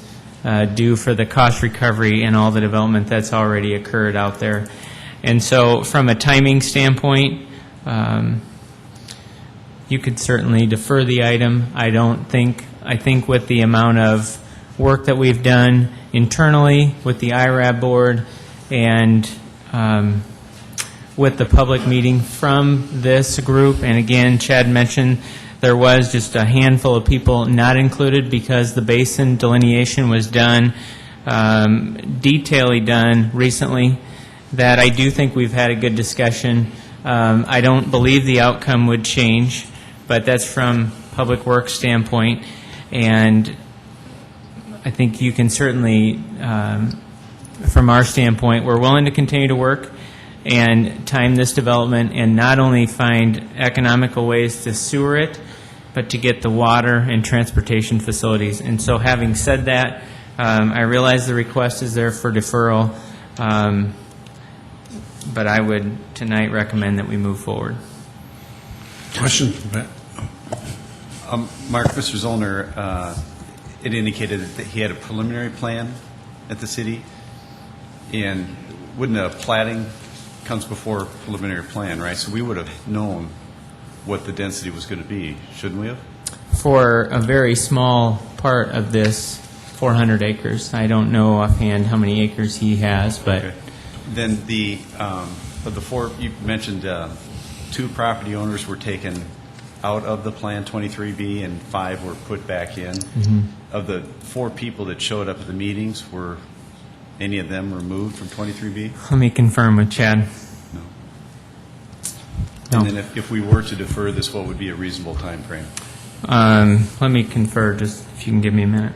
due for the cost recovery and all the development that's already occurred out there. And so from a timing standpoint, you could certainly defer the item. I think with the amount of work that we've done internally with the IRAB board and with the public meeting from this group, and again, Chad mentioned there was just a handful of people not included because the basin delineation was done, detailedly done recently, that I do think we've had a good discussion. I don't believe the outcome would change, but that's from Public Works standpoint, and I think you can certainly, from our standpoint, we're willing to continue to work and time this development and not only find economical ways to sewer it, but to get the water and transportation facilities. And so having said that, I realize the request is there for deferral, but I would tonight recommend that we move forward. Question? Mark, Mr. Zollner, it indicated that he had a preliminary plan at the city, and wouldn't a plating comes before preliminary plan, right? So we would have known what the density was going to be, shouldn't we have? For a very small part of this 400 acres. I don't know offhand how many acres he has, but... Okay. Then of the four, you mentioned 2 property owners were taken out of the Plan 23B and 5 were put back in. Mm-hmm. Of the 4 people that showed up at the meetings, were any of them removed from 23B? Let me confirm with Chad. No. And then if we were to defer this, what would be a reasonable time frame? Let me confer, just if you can give me a minute.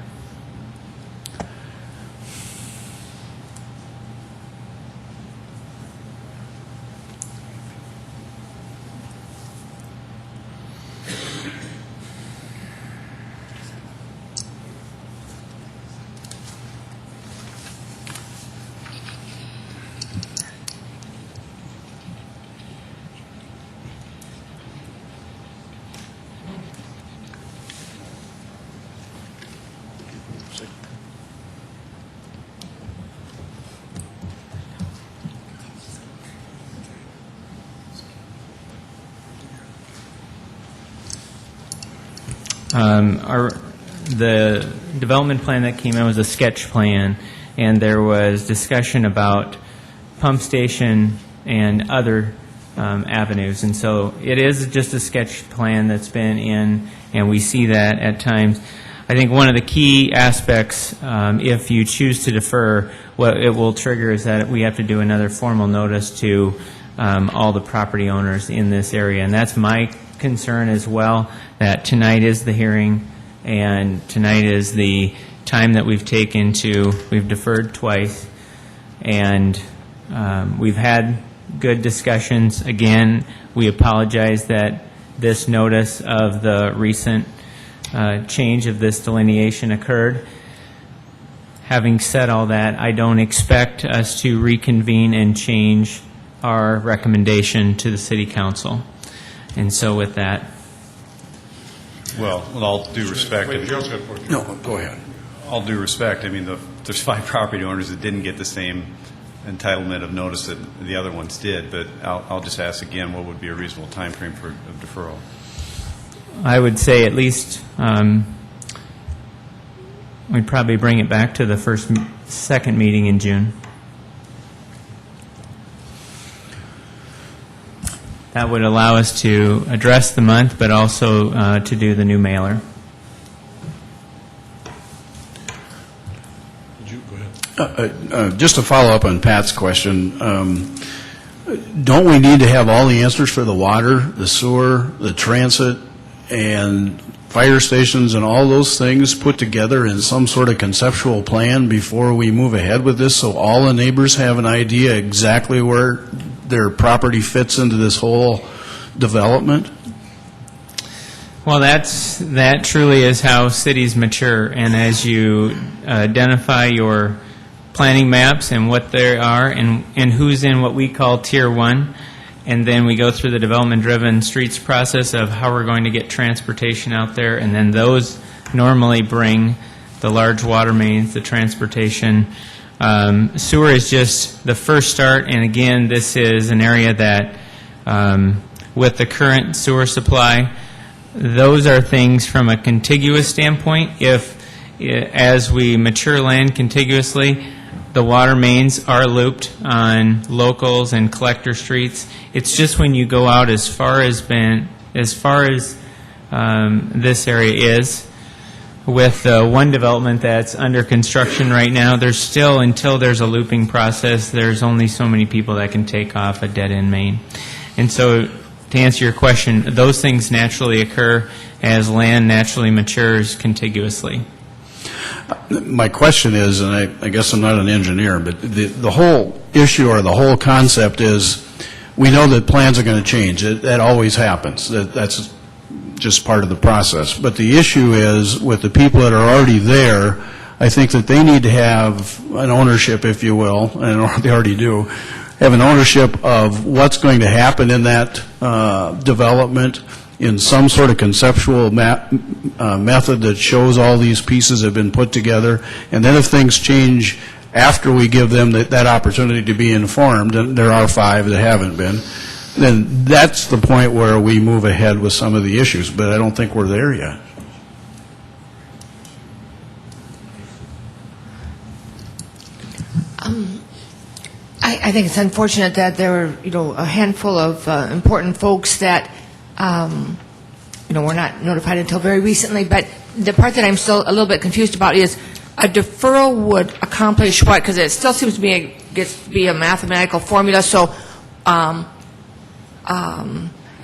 The development plan that came in was a sketch plan, and there was discussion about pump station and other avenues. And so it is just a sketch plan that's been in, and we see that at times. I think one of the key aspects, if you choose to defer, what it will trigger is that we have to do another formal notice to all the property owners in this area. And that's my concern as well, that tonight is the hearing, and tonight is the time that we've taken to, we've deferred twice, and we've had good discussions. Again, we apologize that this notice of the recent change of this delineation occurred. Having said all that, I don't expect us to reconvene and change our recommendation to the City Council. And so with that... Well, with all due respect... Wait, Joe's got a question. No, go ahead. All due respect, I mean, there's 5 property owners that didn't get the same entitlement of notice that the other ones did, but I'll just ask again, what would be a reasonable time frame for deferral? I would say at least we'd probably bring it back to the second meeting in June. That would allow us to address the month, but also to do the new mailer. Go ahead. Just to follow up on Pat's question, don't we need to have all the answers for the water, the sewer, the transit, and fire stations and all those things put together in some sort of conceptual plan before we move ahead with this, so all the neighbors have an idea exactly where their property fits into this whole development? Well, that truly is how cities mature, and as you identify your planning maps and what they are and who's in what we call Tier 1, and then we go through the development-driven streets process of how we're going to get transportation out there, and then those normally bring the large water mains, the transportation. Sewer is just the first start, and again, this is an area that, with the current sewer supply, those are things from a contiguous standpoint. As we mature land contiguously, the water mains are looped on locals and collector streets. It's just when you go out as far as this area is, with one development that's under construction right now, there's still, until there's a looping process, there's only so many people that can take off a dead-end main. And so, to answer your question, those things naturally occur as land naturally matures contiguously. My question is, and I guess I'm not an engineer, but the whole issue or the whole concept is, we know that plans are going to change. That always happens. That's just part of the process. But the issue is, with the people that are already there, I think that they need to have an ownership, if you will, and they already do, have an ownership of what's going to happen in that development in some sort of conceptual method that shows all these pieces have been put together. And then if things change after we give them that opportunity to be informed, and there are 5 that haven't been, then that's the point where we move ahead with some of the issues. But I don't think we're there yet. I think it's unfortunate that there were, a handful of important folks that, were not notified until very recently. But the part that I'm still a little bit confused about is, a deferral would accomplish what? Because it still seems to me gets to be a mathematical formula. So,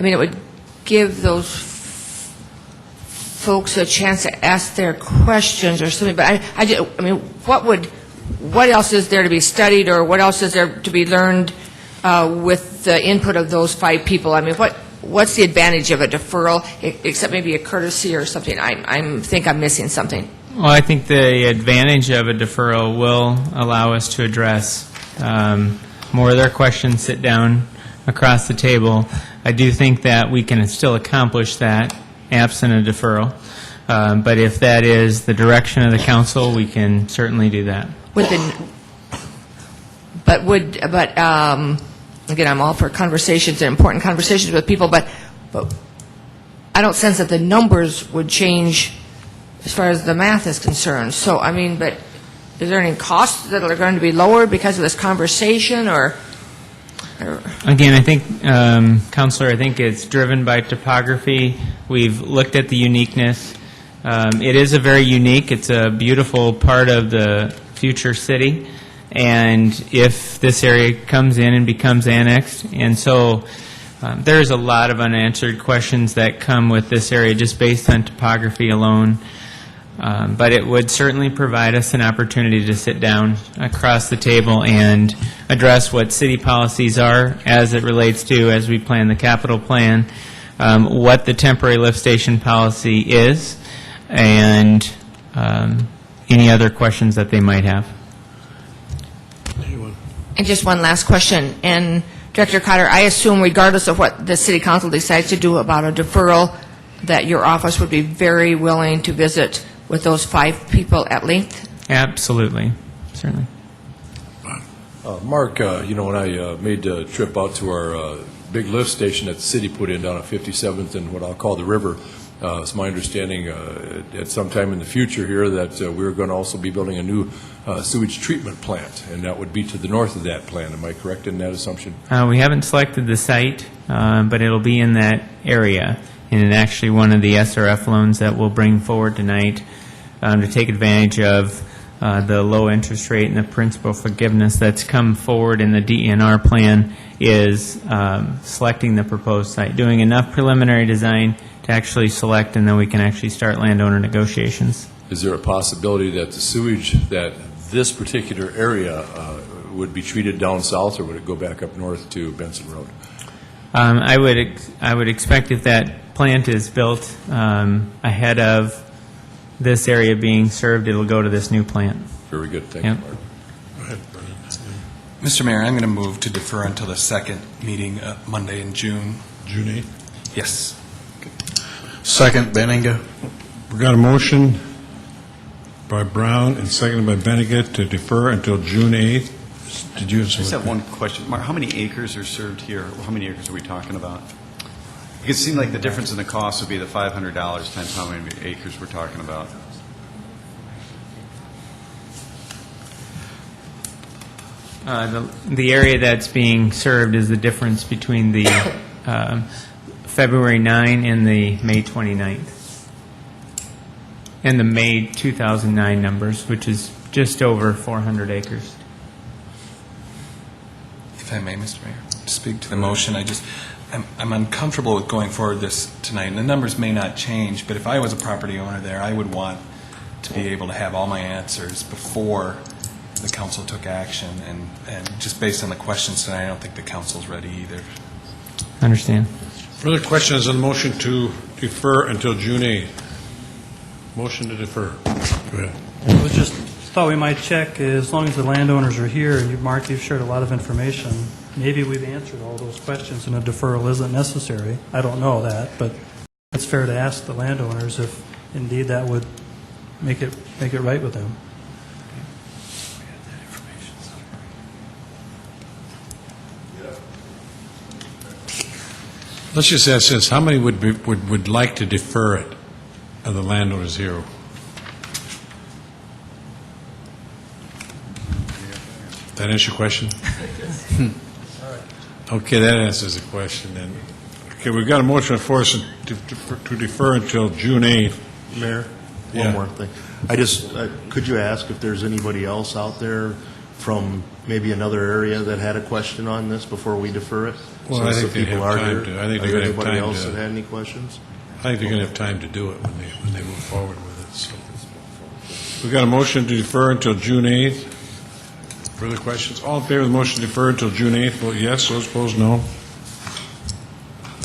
it would give those folks a chance to ask their questions or something. But what else is there to be studied, or what else is there to be learned with the input of those 5 people? What's the advantage of a deferral, except maybe a courtesy or something? I think I'm missing something. Well, I think the advantage of a deferral will allow us to address more of their questions, sit down across the table. I do think that we can still accomplish that absent a deferral. But if that is the direction of the council, we can certainly do that. Again, I'm all for conversations and important conversations with people, but I don't sense that the numbers would change as far as the math is concerned. So, but is there any costs that are going to be lowered because of this conversation, or? Again, I think, Councilor, I think it's driven by topography. We've looked at the uniqueness. It is it's a beautiful part of the future city, and if this area comes in and becomes annexed, and so there's a lot of unanswered questions that come with this area just based on topography alone. But it would certainly provide us an opportunity to sit down across the table and address what city policies are as it relates to, as we plan the capital plan, what the temporary lift station policy is, and any other questions that they might have. And just one last question. And Director Cotter, I assume regardless of what the City Council decides to do about a deferral, that your office would be very willing to visit with those 5 people at length? Absolutely, certainly. Mark, when I made the trip out to our big lift station that the city put in down at 57th and what I'll call the river, it's my understanding at some time in the future here that we're going to also be building a new sewage treatment plant, and that would be to the north of that plant. Am I correct in that assumption? We haven't selected the site, but it'll be in that area. And actually one of the SRF loans that we'll bring forward tonight to take advantage of the low interest rate and the principal forgiveness that's come forward in the DNR plan is selecting the proposed site, doing enough preliminary design to actually select, and then we can actually start landowner negotiations. Is there a possibility that the sewage, that this particular area would be treated down south, or would it go back up north to Benson Road? I would expect if that plant is built ahead of this area being served, it'll go to this new plant. Very good. Thank Yep. you, Mark. Go ahead, Brendan. Mr. Mayor, I'm going to move to defer until the second meeting Monday in June. June 8th? Yes. Second, Benninga. We got a motion by Brown and seconded by Bennigan to defer until June 8th. Did you have I just something? have one question. Mark, how many acres are served here? How many acres are we talking about? Because it seemed like the difference in the cost would be the $500 times how many acres we're talking about. The area that's being served is the difference between the February 9 and the May 29th. And the May 2009 numbers, which is just over 400 acres. If I may, Mr. Mayor, to speak to the motion, I'm uncomfortable with going forward this tonight. And the numbers may not change, but if I was a property owner there, I would want to be able to have all my answers before the council took action. And just based on the questions tonight, I don't think the council's ready either. Understand. Further questions on the motion to defer until June 8th? Motion to defer. Go ahead. I was just thought we might check, as long as the landowners are here, and Mark, you've shared a lot of information, maybe we've answered all those questions and a deferral isn't necessary. I don't know that, but it's fair to ask the landowners if indeed that would make it right with them. Let's just ask this, how many would like to defer it of the landowners here? That answer your question? Okay, that answers the question then. Okay, we've got a motion for us to defer until June 8th. Mayor, Yeah. one more thing. Could you ask if there's anybody else out there from maybe another area that had a question on this before we defer it? Well, Since I think the they'd people have are time here. to. I think Are they're there gonna have anybody time else to. that had any questions? I think they're going to have time to do it when they move forward with it. So we've got a motion to defer until June 8th. Further questions? All in favor of the motion to defer until June 8th, vote yes. Those opposed, no.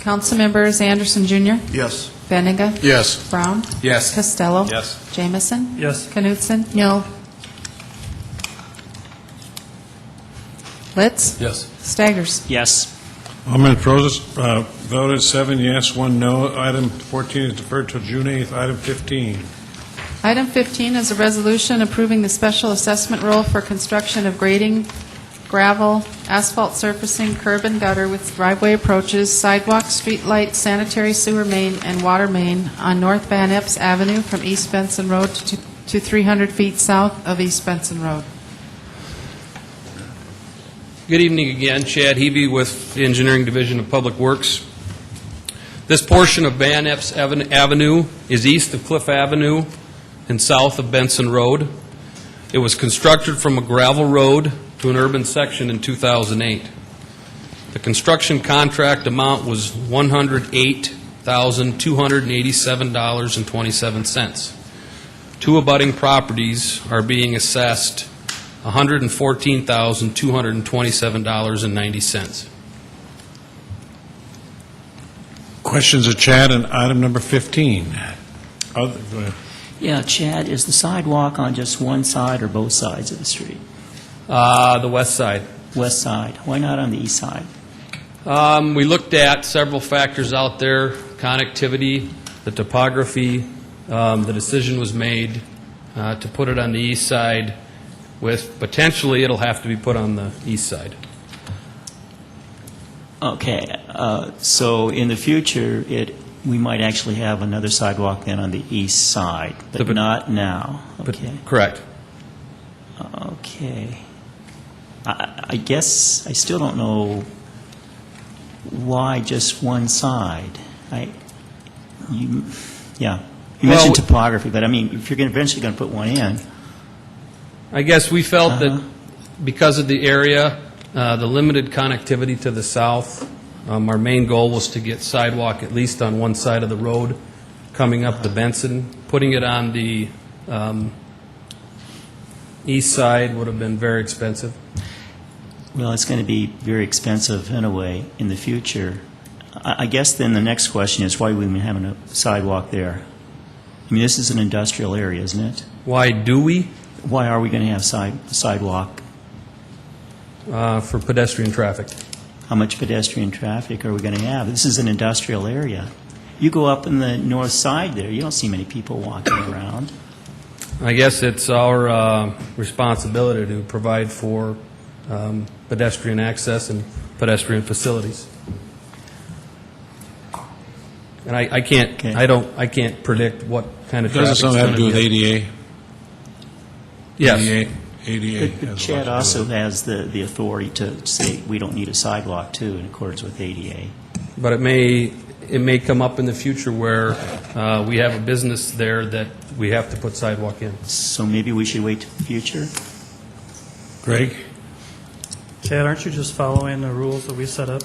Council members Anderson Jr., Yes. Benninga, Yes. Brown, Yes. Costello, Yes. Jamison, Yes. Knutson, no. Litz, Yes. Staggers. Yes. Alderman Prozis voted 7 yes, 1 no. Item 14 is deferred till June 8th. Item 15. Item 15 is a resolution approving the special assessment roll for construction of grading, gravel, asphalt surfacing, curb and gutter with driveway approaches, sidewalk, street light, sanitary sewer main, and water main on North Van Epps Avenue from East Benson Road to 300 feet south of East Benson Road. Good evening again. Chad Hebe with the Engineering Division of Public Works. This portion of Van Epps Avenue is east of Cliff Avenue and south of Benson Road. It was constructed from a gravel road to an urban section in 2008. The construction contract amount was $108,287.27. Two abutting properties are being assessed $114,227.90. Questions of Chad on item number 15? Go ahead. Yeah, Chad, is the sidewalk on just one side or both sides of the street? The west side. West side. Why not on the east side? We looked at several factors out there, connectivity, the topography. The decision was made to put it on the east side with potentially it'll have to be put on the east side. Okay, so in the future, we might actually have another sidewalk then on the east side, but not now. Okay. Correct. Okay. I guess I still don't know why just one side. You mentioned topography, but I mean, if you're eventually going to put one in. I guess we felt that because of the area, the limited connectivity to the south, our main goal was to get sidewalk at least on one side of the road coming up to Benson. Putting it on the east side would have been very expensive. Well, it's going to be very expensive anyway in the future. I guess then the next question is why are we even having a sidewalk there? I mean, this is an industrial area, isn't it? Why do we? Why are we going to have sidewalk? For pedestrian traffic. How much pedestrian traffic are we going to have? This is an industrial area. You go up in the north side there, you don't see many people walking around. I guess it's our responsibility to provide for pedestrian access and pedestrian facilities. And I can't, I can't predict what kind of traffic. Doesn't something have to do with ADA? Yes. ADA. But Chad also has the authority to say we don't need a sidewalk too in accordance with ADA. But it may come up in the future where we have a business there that we have to put sidewalk in. So maybe we should wait to the future? Greg? Chad, aren't you just following the rules that we set up?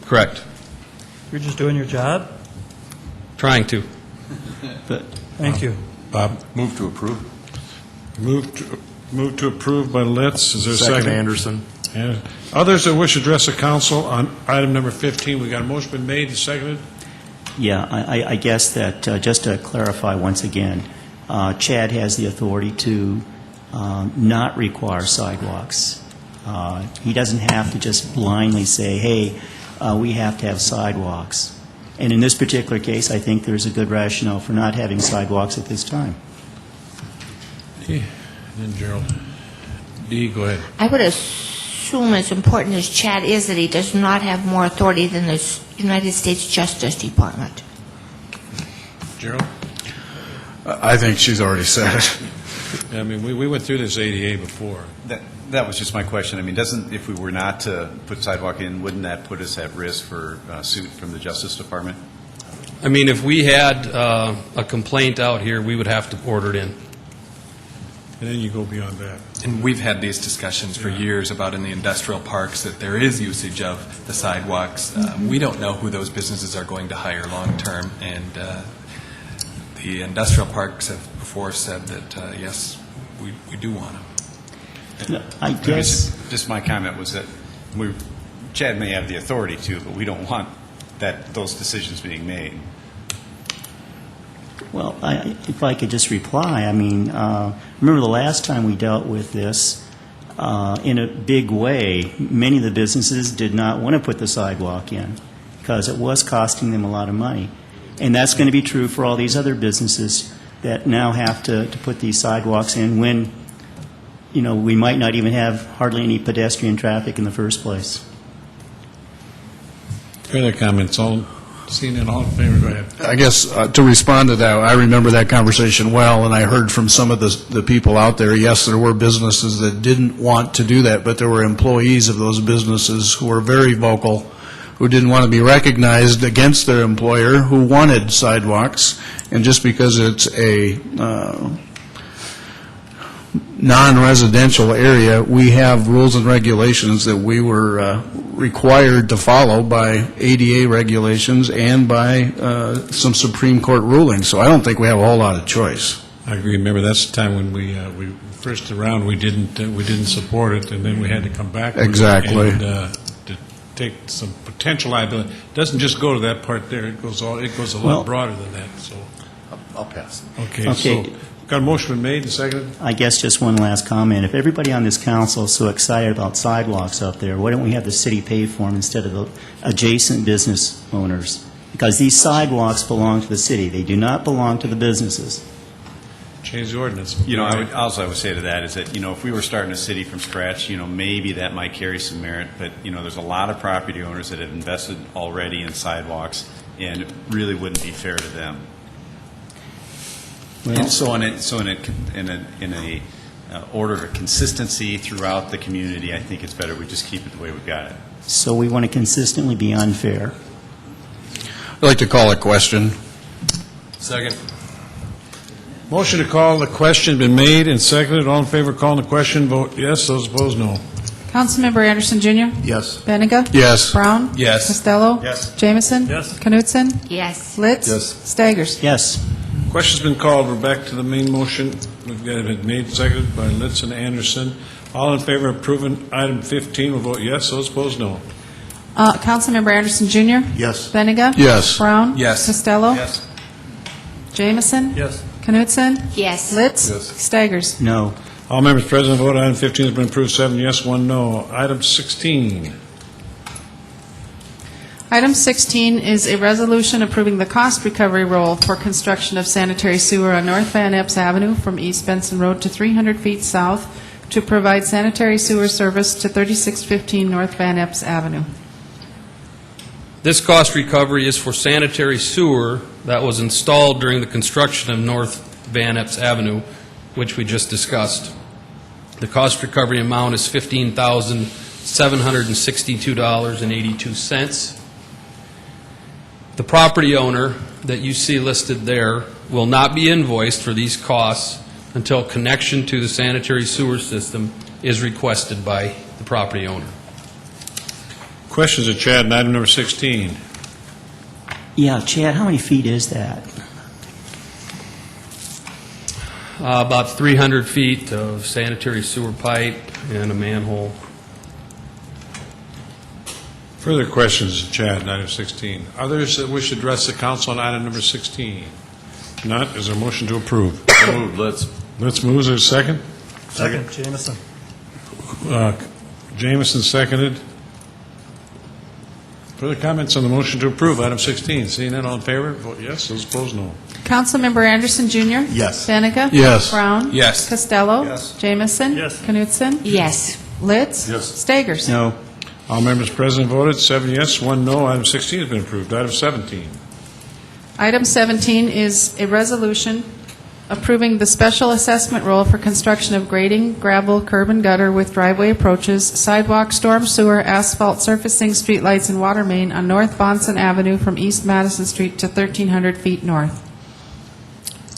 Correct. You're just doing your job? Trying to. Thank you. Bob? Move to approve. Move to approve by Litz. Is there a second? Second, Anderson. And others that wish to address the council on item number 15, we got a motion been made and seconded. Yeah, I guess that, just to clarify once again, Chad has the authority to not require sidewalks. He doesn't have to just blindly say, hey, we have to have sidewalks. And in this particular case, I think there's a good rationale for not having sidewalks at this time. And then Gerald. Dee, go ahead. I would assume, as important as Chad is, that he does not have more authority than the United States Justice Department. Gerald? I think she's already said it. I mean, we went through this ADA before. That was just my question. I mean, if we were not to put sidewalk in, wouldn't that put us at risk for suit from the Justice Department? I mean, if we had a complaint out here, we would have to order it in. And then you go beyond that. And we've had these discussions for years about in the industrial parks that there is usage of the sidewalks. We don't know who those businesses are going to hire long-term, and the industrial parks have before said that, yes, we do want them. I guess... Just my comment was that Chad may have the authority to, but we don't want those decisions being made. Well, if I could just reply, I mean, remember the last time we dealt with this in a big way, many of the businesses did not want to put the sidewalk in because it was costing them a lot of money. And that's going to be true for all these other businesses that now have to put these sidewalks in when, you know, we might not even have hardly any pedestrian traffic in the first place. Further comments? All seen and all in favor, go ahead. I guess to respond to that, I remember that conversation well, and I heard from some of the people out there, yes, there were businesses that didn't want to do that, but there were employees of those businesses who were very vocal, who didn't want to be recognized against their employer, who wanted sidewalks, and just because it's a non-residential area, we have rules and regulations that we were required to follow by ADA regulations and by some Supreme Court rulings. So I don't think we have a whole lot of choice. I agree. Remember, that's the time when we first around we didn't support it, and then we had to come back. Exactly. And to take some potential liability. It doesn't just go to that part there. It goes a lot broader than that. So I'll pass. Okay. So got a motion made and seconded. I guess just one last comment. If everybody on this council is so excited about sidewalks up there, why don't we have the city pay for them instead of the adjacent business owners? Because these sidewalks belong to the city. They do not belong to the businesses. Change the ordinance. You know, I would say to that is that, you know, if we were starting a city from scratch, you know, maybe that might carry some merit, but, you know, there's a lot of property owners that have invested already in sidewalks, and it really wouldn't be fair to them. Well, in a order of consistency throughout the community, I think it's better we just keep it the way we've got it. So we want to consistently be unfair. I'd like to call a question. Second. Motion to call the question been made and seconded. All in favor of calling the question, vote yes. Those opposed, no. Councilmember Anderson Jr.? Yes. Benega? Yes. Brown? Yes. Costello? Yes. Jamison? Yes. Knutson? Yes. Litz? Yes. Staggers? Yes. Question's been called. We're back to the main motion. We've got it made, seconded by Litz and Anderson. All in favor of approving item 15 will vote yes. Those opposed, no. Councilmember Anderson Jr.? Yes. Benega? Yes. Brown? Yes. Costello? Yes. Jamison? Yes. Knutson? Yes. Litz? Yes. Staggers? No. All members present vote. Item 15 has been approved, 7 yes, 1 no. Item 16. Item 16 is a resolution approving the cost recovery roll for construction of sanitary sewer on North Van Epps Avenue from East Benson Road to 300 feet south to provide sanitary sewer service to 3615 North Van Epps Avenue. This cost recovery is for sanitary sewer that was installed during the construction of North Van Epps Avenue, which we just discussed. The cost recovery amount is $15,762.82. The property owner that you see listed there will not be invoiced for these costs until connection to the sanitary sewer system is requested by the property owner. Questions of Chad on item number 16. Yeah, Chad, how many feet is that? About 300 feet of sanitary sewer pipe and a manhole. Further questions of Chad on item 16. Others that wish to address the council on item number 16? Not. Is there a motion to approve? So moved. Let's. Let's move. Is there a second? Second, Jamison. Jamison seconded. Further comments on the motion to approve item 16? Seeing none, all in favor, vote yes. Those opposed, no. Councilmember Anderson Jr.? Yes. Benega? Yes. Brown? Yes. Costello? Yes. Jamison? Yes. Knutson? Yes. Litz? Yes. Staggers? No. All members present voted, 7 yes, 1 no. Item 16 has been approved. Item 17. Item 17 is a resolution approving the special assessment roll for construction of grading, gravel, curb and gutter with driveway approaches, sidewalk, storm sewer, asphalt surfacing, streetlights, and water main on North Bonson Avenue from East Madison Street to 1,300 feet north.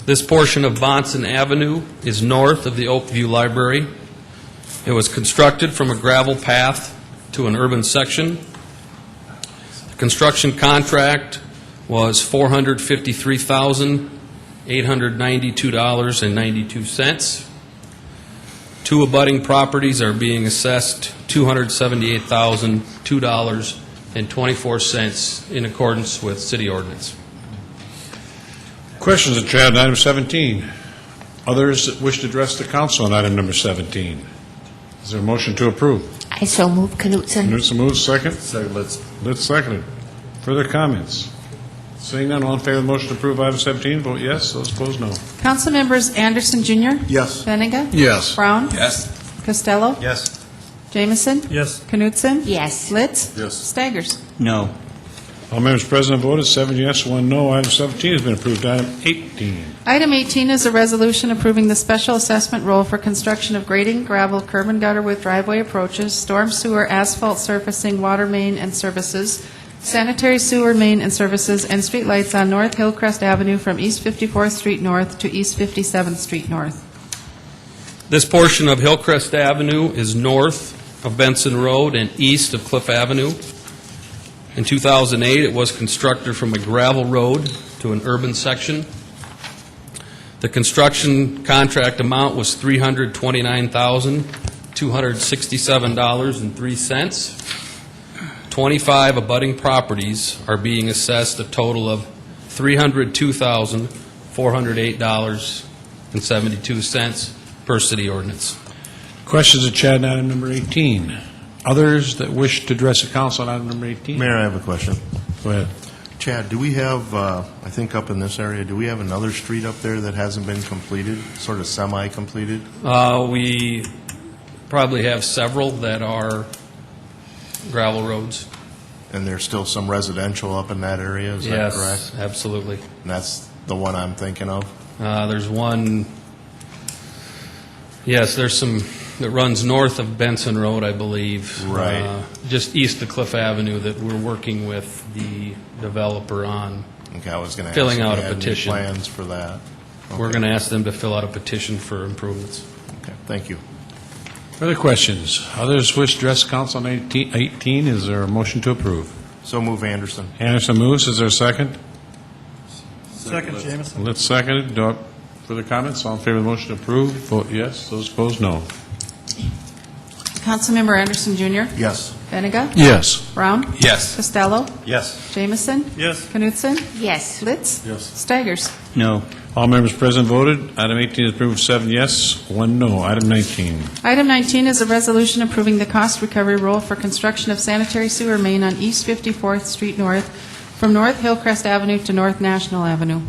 This portion of Bonson Avenue is north of the Oakview Library. It was constructed from a gravel path to an urban section. The construction contract was $453,892.92. Two abutting properties are being assessed $278,002.24 in accordance with city ordinance. Questions of Chad on item 17. Others that wish to address the council on item number 17. Is there a motion to approve? I so move, Knutson. Knutson moves, second. Second. Let's. Litz seconded. Further comments? Seeing none, all in favor of the motion to approve item 17, vote yes. Those opposed, no. Councilmembers Anderson Jr.? Yes. Benega? Yes. Brown? Yes. Costello? Yes. Jamison? Yes. Knutson? Yes. Litz? Yes. Staggers? No. All members present voted, 7 yes, 1 no. Item 17 has been approved. Item 18. Item 18 is a resolution approving the special assessment roll for construction of grading, gravel, curb and gutter with driveway approaches, storm sewer, asphalt surfacing, water main and services, sanitary sewer main and services, and streetlights on North Hillcrest Avenue from East 54th Street North to East 57th Street North. This portion of Hillcrest Avenue is north of Benson Road and east of Cliff Avenue. In 2008, it was constructed from a gravel road to an urban section. The construction contract amount was $329,267.03. 25 abutting properties are being assessed a total of $302,408.72 per city ordinance. Questions of Chad on item number 18. Others that wish to address the council on item number 18? Mayor, I have a question. Go ahead. Chad, do we have, I think up in this area, do we have another street up there that hasn't been completed, sort of semi-completed? We probably have several that are gravel roads. And there's still some residential up in that area, is that correct? Yes, absolutely. And that's the one I'm thinking of? There's one, yes, there's some that runs north of Benson Road, I believe. Right. Just east of Cliff Avenue that we're working with the developer on. Okay, I was going to ask filling if out you a had any petition. plans for that. We're going to ask them to fill out a petition for improvements. Okay, thank you. Further questions? Others wish to address council on 18? Is there a motion to approve? So move Anderson. Anderson moves. Is there a second? Second, Jameson. Let's second it. Do I- Further comments? All in favor of the motion to approve, vote yes. Those opposed, no. Councilmember Anderson Jr.? Yes. Benega? Yes. Brown? Yes. Costello? Yes. Jamison? Yes. Knutson? Yes. Litz? Yes. Staggers? No. All members present voted. Item 18 is approved, 7 yes, 1 no. Item 19. Item 19 is a resolution approving the cost recovery rule for construction of sanitary sewer main on East 54th Street North from North Hillcrest Avenue to North National Avenue.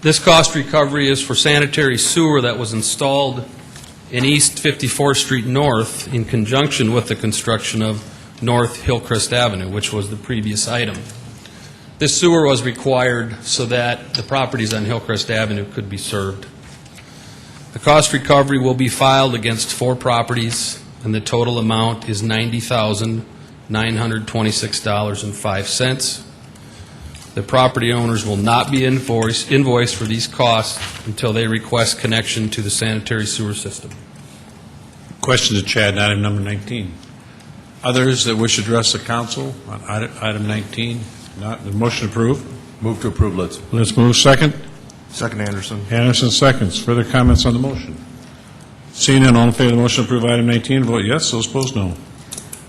This cost recovery is for sanitary sewer that was installed in East 54th Street North in conjunction with the construction of North Hillcrest Avenue, which was the previous item. This sewer was required so that the properties on Hillcrest Avenue could be served. The cost recovery will be filed against 4 properties, and the total amount is $90,926.05. The property owners will not be invoiced for these costs until they request connection to the sanitary sewer system. Questions of Chad on item number 19? Others that wish to address the council on item 19? Not, the motion approved. Move to approve, Litz. Let's move second. Second Anderson. Anderson seconds. Further comments on the motion? Seeing none, all in favor of the motion to approve item 19, vote yes. Those opposed, no.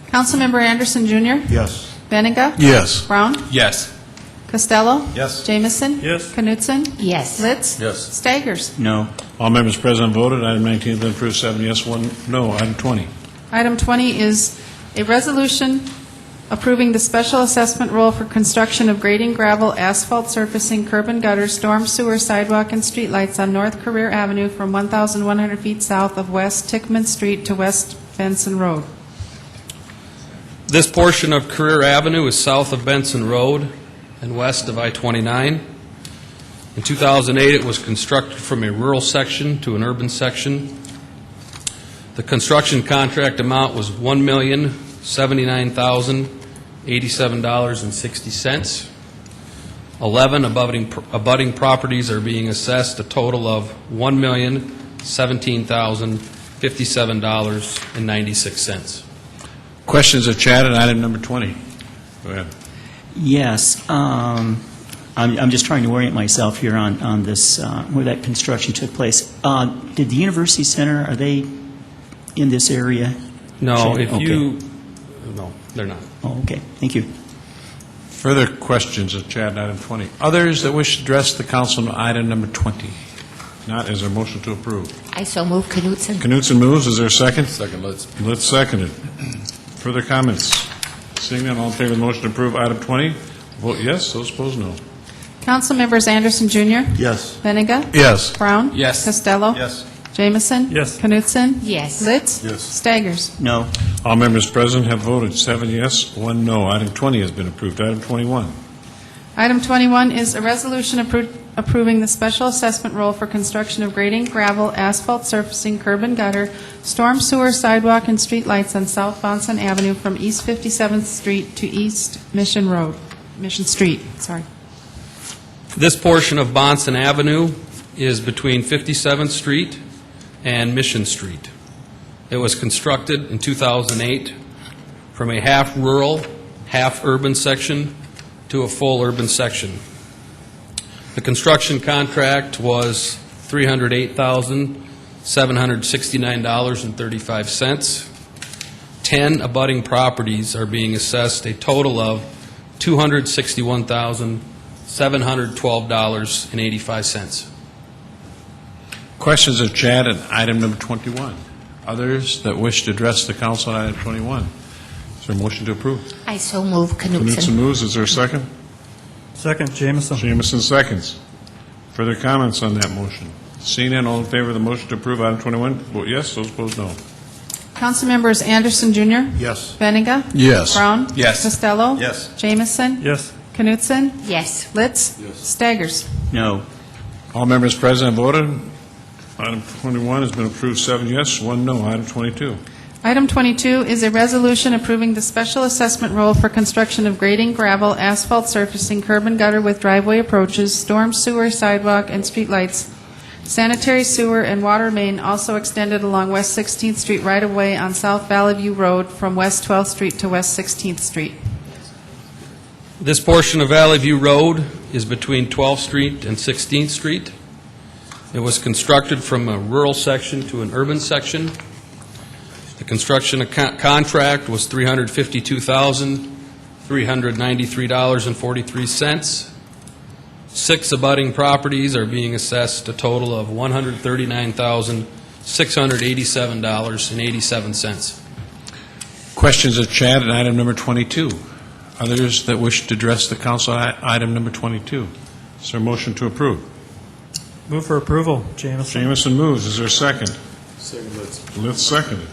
Councilmember Anderson Jr.? Yes. Benega? Yes. Brown? Yes. Costello? Yes. Jamison? Yes. Knutson? Yes. Litz? Yes. Staggers? No. All members present voted. Item 19 has been approved, 7 yes, 1 no. Item 20. Item 20 is a resolution approving the special assessment rule for construction of grading, gravel, asphalt surfacing, curb and gutter, storm sewer, sidewalk, and streetlights on North Career Avenue from 1,100 feet south of West Tickman Street to West Benson Road. This portion of Career Avenue is south of Benson Road and west of I-29. In 2008, it was constructed from a rural section to an urban section. The construction contract amount was $1,079,087.60. 11 abutting properties are being assessed a total of $1,017,057.96. Questions of Chad on item number 20? Go ahead. Yes. I'm just trying to orient myself here on this, where that construction took place. Did the University Center, are they in this area? No, Okay. no, they're not. Oh, okay. Thank you. Further questions of Chad on item 20? Others that wish to address the council on item number 20? Not, is there a motion to approve? I so move Knutson. Knutson moves, is there a second? Second, Litz. Let's second it. Further comments? Seeing none, all in favor of the motion to approve item 20, vote yes, those opposed, no. Councilmembers Anderson Jr.? Yes. Benega? Yes. Brown? Yes. Costello? Yes. Jamison? Yes. Knutson? Yes. Litz? Yes. Staggers? No. All members present have voted, 7 yes, 1 no. Item 20 has been approved. Item 21. Item 21 is a resolution approving the special assessment role for construction of grading, gravel, asphalt surfacing, curb and gutter, storm sewer, sidewalk, and streetlights on South Bonson Avenue from East 57th Street to East Mission Street. This portion of Bonson Avenue is between 57th Street and Mission Street. It was constructed in 2008 from a half-rural, half-urban section to a full urban section. The construction contract was $308,769.35. 10 abutting properties are being assessed a total of $261,712.85. Questions of Chad on item number 21? Others that wish to address the council on item 21? Is there a motion to approve? I so move Knutson Knutson. moves. Is there a second? Second, Jameson. Jamison seconds. Further comments on that motion? Seeing none, all in favor of the motion to approve item 21, vote yes. Those opposed, no. Councilmembers Anderson Jr.? Yes. Benega? Yes. Brown? Yes. Costello? Yes. Jamison? Yes. Knutson? Yes. Litz? Staggers? No. All members present have voted. Item 21 has been approved, 7 yes, 1 no. Item 22. Item 22 is a resolution approving the special assessment roll for construction of grading, gravel, asphalt surfacing, curb and gutter with driveway approaches, storm sewer, sidewalk, and streetlights, sanitary sewer, and water main also extended along West 16th Street right-of-way on South Valley View Road from West 12th Street to West 16th Street. This portion of Valley View Road is between 12th Street and 16th Street. It was constructed from a rural section to an urban section. The construction contract was $352,393.43. 6 abutting properties are being assessed a total of $139,687.87. Questions of Chad on item number 22? Others that wish to address the council on item number 22? Is there a motion to approve? Move for approval, Jamison. Jamison moves. Is there a second? Second, Litz seconded.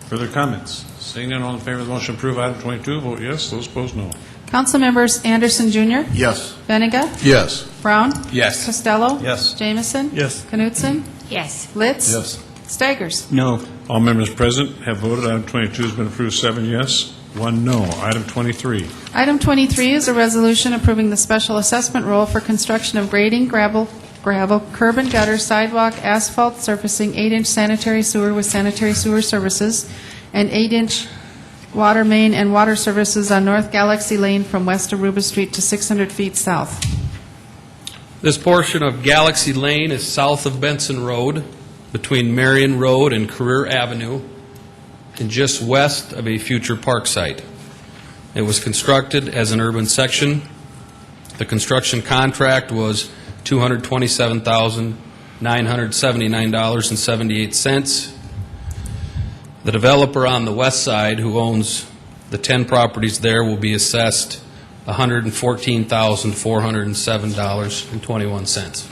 Further comments? Seeing none, all in favor of the motion to approve item 22, vote yes. Those opposed, no. Council members Anderson Jr., Yes. Benega, Yes. Brown, Yes. Costello, Yes. Jamison, Yes. Knutson, Yes. Litz, Yes. Staggers. No. All members present have voted. Item 22 has been approved, 7 yes, 1 no. Item 23. Item 23 is a resolution approving the special assessment roll for construction of grading, gravel, curb and gutter, sidewalk, asphalt surfacing, 8-inch sanitary sewer with sanitary sewer services, and 8-inch water main and water services on North Galaxy Lane from West Aruba Street to 600 feet south. This portion of Galaxy Lane is south of Benson Road, between Marion Road and Career Avenue, and just west of a future park site. It was constructed as an urban section. The construction contract was $227,979.78. The developer on the west side, who owns the 10 properties there, will be assessed $114,407.21.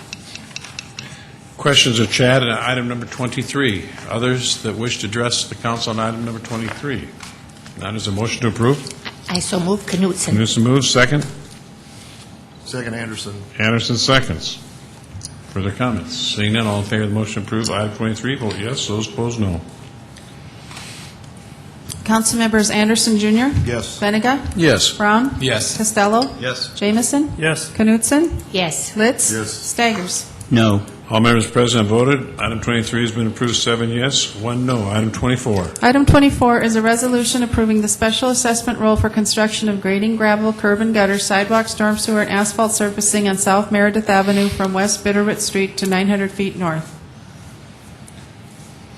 Questions of Chad on item number 23? Others that wish to address the council on item number 23? None. Is a motion to approve? I so move. Knutson. Knutson moves. Second. Second, Anderson. Anderson seconds. Further comments? Seeing none, all in favor of the motion to approve item 23, vote yes. Those opposed, no. Council members Anderson Jr., Yes. Benega, Yes. Brown, Yes. Costello, Yes. Jamison, Yes. Knutson, Yes. Litz, Yes. Staggers. No. All members present have voted. Item 23 has been approved, 7 yes, 1 no. Item 24. Item 24 is a resolution approving the special assessment roll for construction of grading, gravel, curb and gutter, sidewalk, storm sewer, and asphalt surfacing on South Meredith Avenue from West Bitterroot Street to 900 feet north.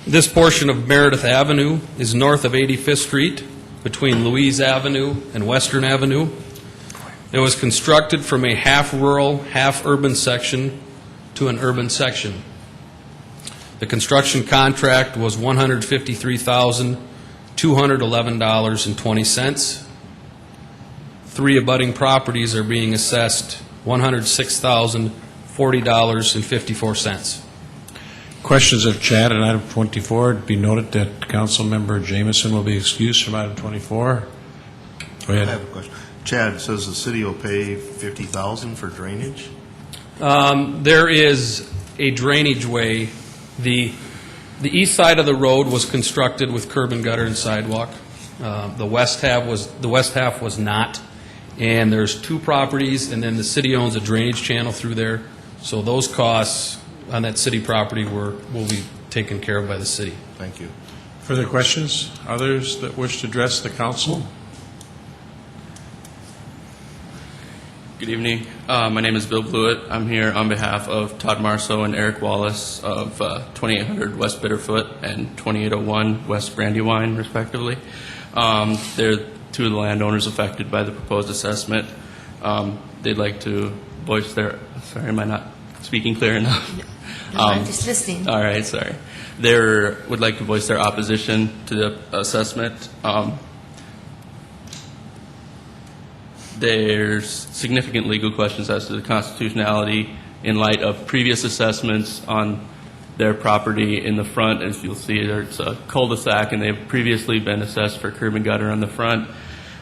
This portion of Meredith Avenue is north of 85th Street, between Louise Avenue and Western Avenue. It was constructed from a half-rural, half-urban section to an urban section. The construction contract was $153,211.20. 3 abutting properties are being assessed $106,040.54. Questions of Chad on item 24. It'd be noted that Councilmember Jamison will be excused from item 24. Go I ahead. have a question. Chad says the city will pay $50,000 for drainage? There is a drainage way. The east side of the road was constructed with curb and gutter and sidewalk. The west half was not. And there's 2 properties, and then the city owns a drainage channel through there. So those costs on that city property will be taken care of by the city. Thank you. Further questions? Others that wish to address the council? Good evening. My name is Bill Blewett. I'm here on behalf of Todd Marceau and Eric Wallace of 2800 West Bitterfoot and 2801 West Brandywine, respectively. They're 2 of the landowners affected by the proposed assessment. They'd like to voice their... Sorry, am I not speaking clear enough? No, I'm just listening. All right, sorry. They would like to voice their opposition to the assessment. There's significant legal questions as to the constitutionality in light of previous assessments on their property in the front. As you'll see, there's a cul-de-sac, and they've previously been assessed for curb and gutter on the front.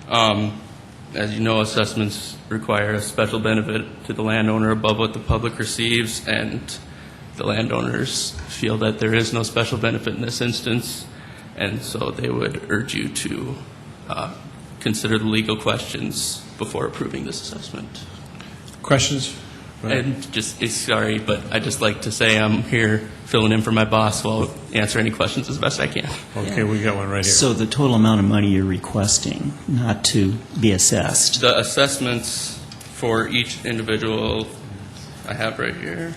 As you know, assessments require a special benefit to the landowner above what the public receives, and the landowners feel that there is no special benefit in this instance. and so they would urge you to consider the legal questions before approving this assessment. Questions? And just, sorry, but I'd just like to say I'm here filling in for my boss, so I'll answer any questions as best I can. Okay, we got one right here. So the total amount of money you're requesting not to be assessed? The assessments for each individual I have right here.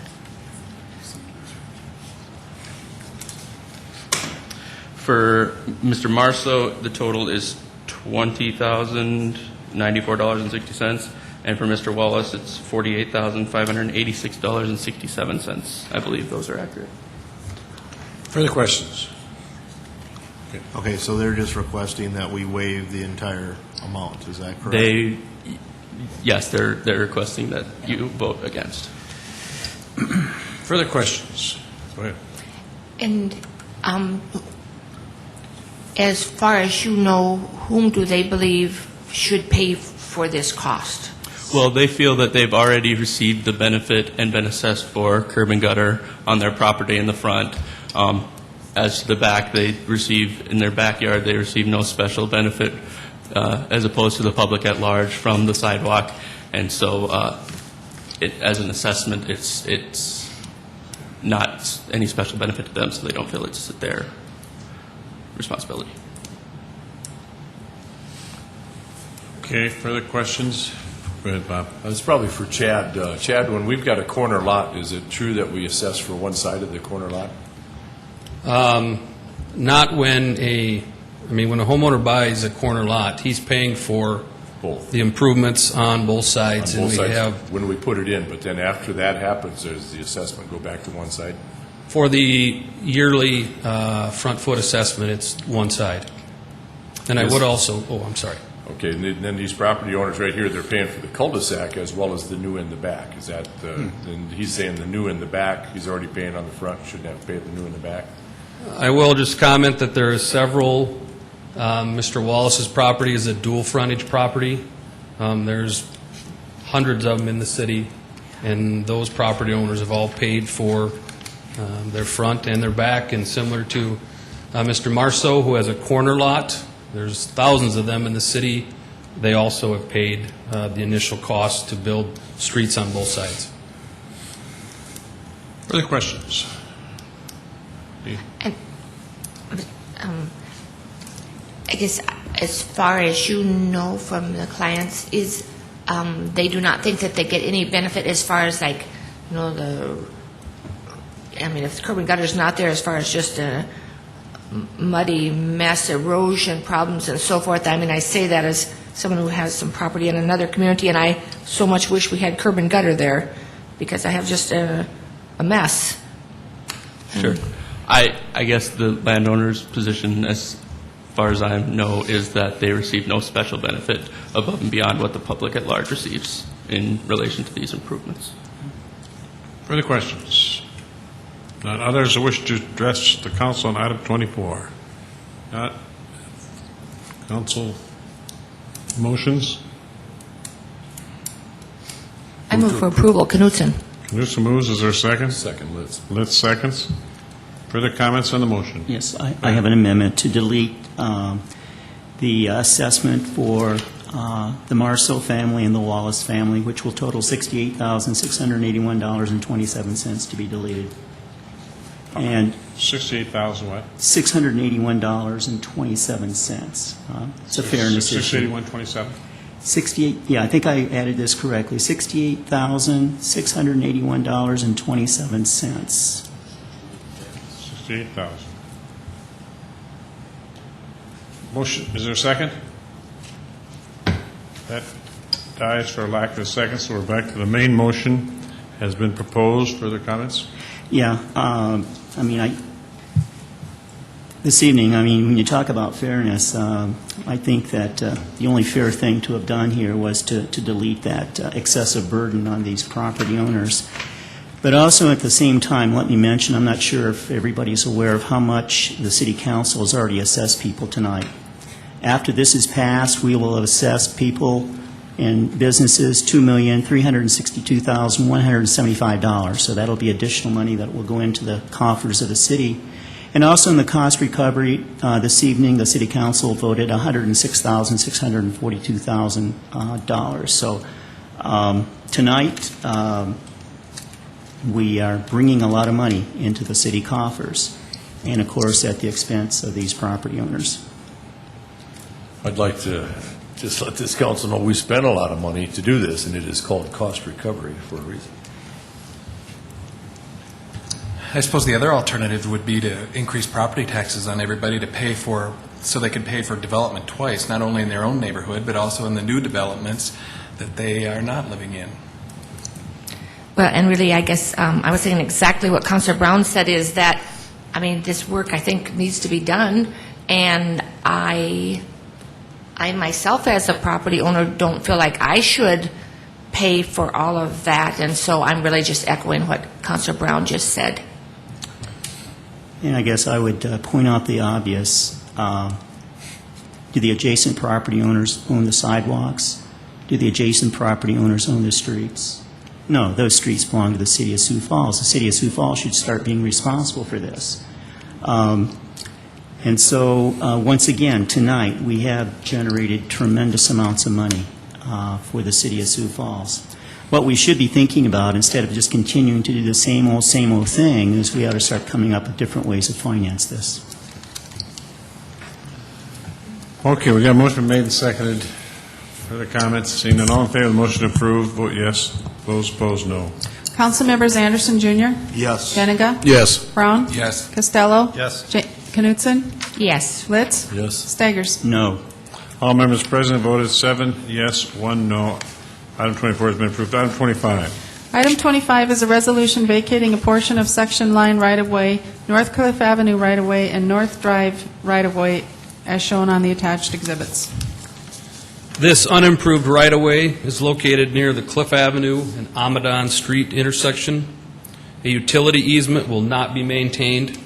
For Mr. Marceau, the total is $20,094.60. And for Mr. Wallace, it's $48,586.67. I believe those are accurate. Further questions? Okay, so they're just requesting that we waive the entire amount, is that correct? Yes, they're requesting that you vote against. Further questions? Go ahead. And as far as you know, whom do they believe should pay for this cost? Well, they feel that they've already received the benefit and been assessed for curb and gutter on their property in the front. As to the back, they receive, in their backyard, they receive no special benefit as opposed to the public at large from the sidewalk. And so as an assessment, it's not any special benefit to them, so they don't feel it's their responsibility. Okay, further questions? Go ahead, Bob. It's probably for Chad. Chad, when we've got a corner lot, is it true that we assess for one side of the corner lot? Not when when a homeowner buys a corner lot, he's paying for both the improvements on both sides. On both and we sides have, when we put it in, but then after that happens, does the assessment go back to one side? for the yearly front foot assessment, it's one side. And I would also, I'm sorry. Okay, and then these property owners right here, they're paying for the cul-de-sac as well as the new in the back. Is that, and he's saying the new in the back, he's already paying on the front, shouldn't have to pay the new in the back? I will just comment that there are several, Mr. Wallace's property is a dual frontage property. There's hundreds of them in the city, and those property owners have all paid for their front and their back, and similar to Mr. Marceau, who has a corner lot, there's thousands of them in the city. They also have paid the initial cost to build streets on both sides. Further questions? And, I guess as far as you know from the clients, is they do not think that they get any benefit as far as if the curb and gutter is not there, as far as just a muddy mess, erosion problems and so forth. I say that as someone who has some property in another community, and I so much wish we had curb and gutter there because I have just a mess. Sure. I guess the landowner's position, as far as I know, is that they receive no special benefit above and beyond what the public at large receives in relation to these improvements. Further questions? Not others who wish to address the council on item 24? Not. Council motions? I move for approval. Knutson. Knutson moves. Is there a second? Second, Litz. Litz seconds. Further comments on the motion? Yes, I have an amendment to delete the assessment for the Marceau family and the Wallace family, which will total $68,681.27 to be deleted. And $68,000 what? $681.27. It's a fairness issue. $681.27? 68. Yeah, I think I added this correctly. $68,681.27. $68,000. Motion, is there a second? That dies for lack of a second, so we're back to the main motion. Has been proposed. Further comments? Yeah, this evening, when you talk about fairness, I think that the only fair thing to have done here was to delete that excessive burden on these property owners. But also at the same time, let me mention, I'm not sure if everybody's aware of how much the City Council has already assessed people tonight. After this is passed, we will have assessed people and businesses $2,362,175. So that'll be additional money that will go into the coffers of the city. And also in the cost recovery, this evening, the City Council voted $106,642,000. So tonight, we are bringing a lot of money into the city coffers, and of course, at the expense of these property owners. I'd like to just let this council know we spent a lot of money to do this, and it is called cost recovery for a reason. I suppose the other alternative would be to increase property taxes on everybody to pay for, so they can pay for development twice, not only in their own neighborhood, but also in the new developments that they are not living in. Well, and really, I guess I was saying exactly what Councilor Brown said, is that, I mean, this work, I think, needs to be done, and I myself, as a property owner, don't feel like I should pay for all of that, and so I'm really just echoing what Councilor Brown just said. And I guess I would point out the obvious. Do the adjacent property owners own the sidewalks? Do the adjacent property owners own the streets? No, those streets belong to the City of Sioux Falls. The City of Sioux Falls should start being responsible for this. And so, once again, tonight, we have generated tremendous amounts of money for the City of Sioux Falls. What we should be thinking about, instead of just continuing to do the same old thing, is we ought to start coming up with different ways to finance this. Okay, we got a motion made and seconded. Further comments? Seeing none, all in favor of the motion to approve, vote yes. Those opposed, no. Councilmembers Anderson Jr.? Yes. Benega? Yes. Brown? Yes. Costello? Yes. Knutson? Yes. Litz? Yes. Staggers? No. All members present voted 7 yes, 1 no. Item 24 has been approved. Item 25. Item 25 is a resolution vacating a portion of section line right-of-way, North Cliff Avenue right-of-way, and North Drive right-of-way, as shown on the attached exhibits. This unimproved right-of-way is located near the Cliff Avenue and Amadon Street intersection. A utility easement will not be maintained.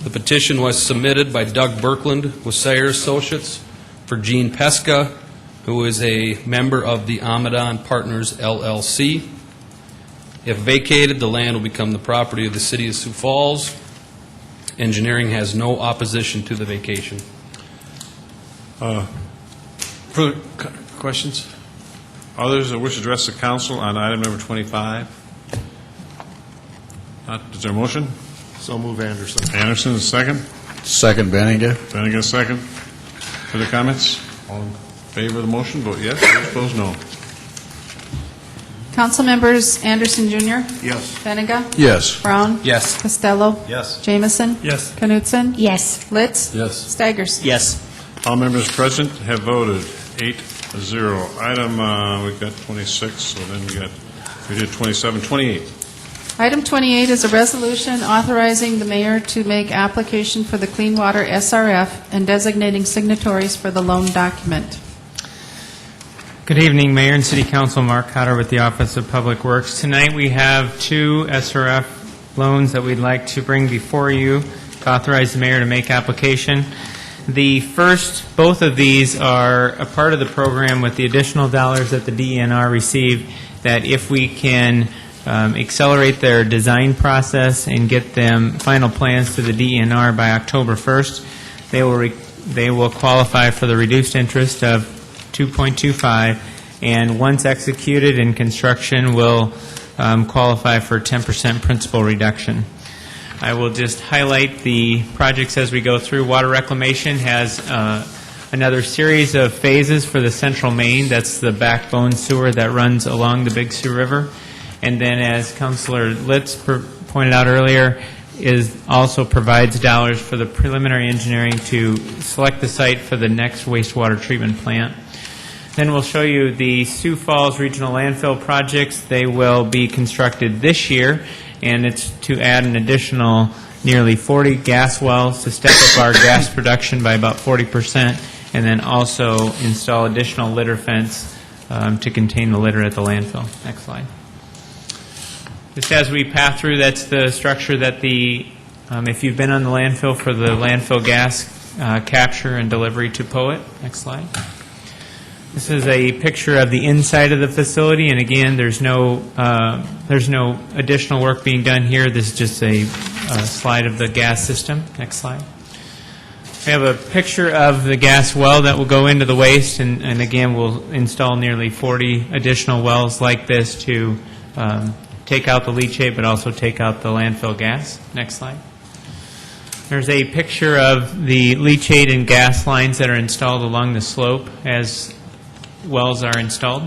The petition was submitted by Doug Berkland with Sayer Associates for Gene Pesca, who is a member of the Amadon Partners, LLC. If vacated, the land will become the property of the City of Sioux Falls. Engineering has no opposition to the vacation. Further questions? Others that wish to address the council on item number 25? Is there a motion? So move Anderson. Anderson, second. Second, Benega. Benega, second. Further comments? All in favor of the motion, vote yes. Those opposed, no. Councilmembers Anderson Jr.? Yes. Benega? Yes. Brown? Yes. Costello? Yes. Jamison? Yes. Knutson? Yes. Litz? Yes. Staggers? Yes. All members present have voted 8-0. Item, we've got 26, so then we did 27, 28. Item 28 is a resolution authorizing the mayor to make application for the Clean Water SRF and designating signatories for the loan document. Good evening, Mayor and City Council. Mark Cotter with the Office of Public Works. Tonight we have 2 SRF loans that we'd like to bring before you to authorize the mayor to make application. The first, both of these are a part of the program with the additional dollars that the DENR received, that if we can accelerate their design process and get them final plans to the DENR by October 1st, they will qualify for the reduced interest of 2.25, and once executed in construction will qualify for 10% principal reduction. I will just highlight the projects as we go through. Water reclamation has another series of phases for the Central Main. That's the backbone sewer that runs along the Big Sioux River. And then, as Councilor Litz pointed out earlier, also provides dollars for the preliminary engineering to select the site for the next wastewater treatment plant. Then we'll show you the Sioux Falls Regional Landfill projects. They will be constructed this year, and it's to add an additional nearly 40 gas wells to step up our gas production by about 40%, and then also install additional litter fence to contain the litter at the landfill. Next slide. Just as we pass through, that's the structure that if you've been on the landfill, for the landfill gas capture and delivery to Poet. Next slide. This is a picture of the inside of the facility, and again, there's no additional work being done here. This is just a slide of the gas system. Next slide. We have a picture of the gas well that will go into the waste, and again, we'll install nearly 40 additional wells like this to take out the leachate, but also take out the landfill gas. Next slide. There's a picture of the leachate and gas lines that are installed along the slope as wells are installed.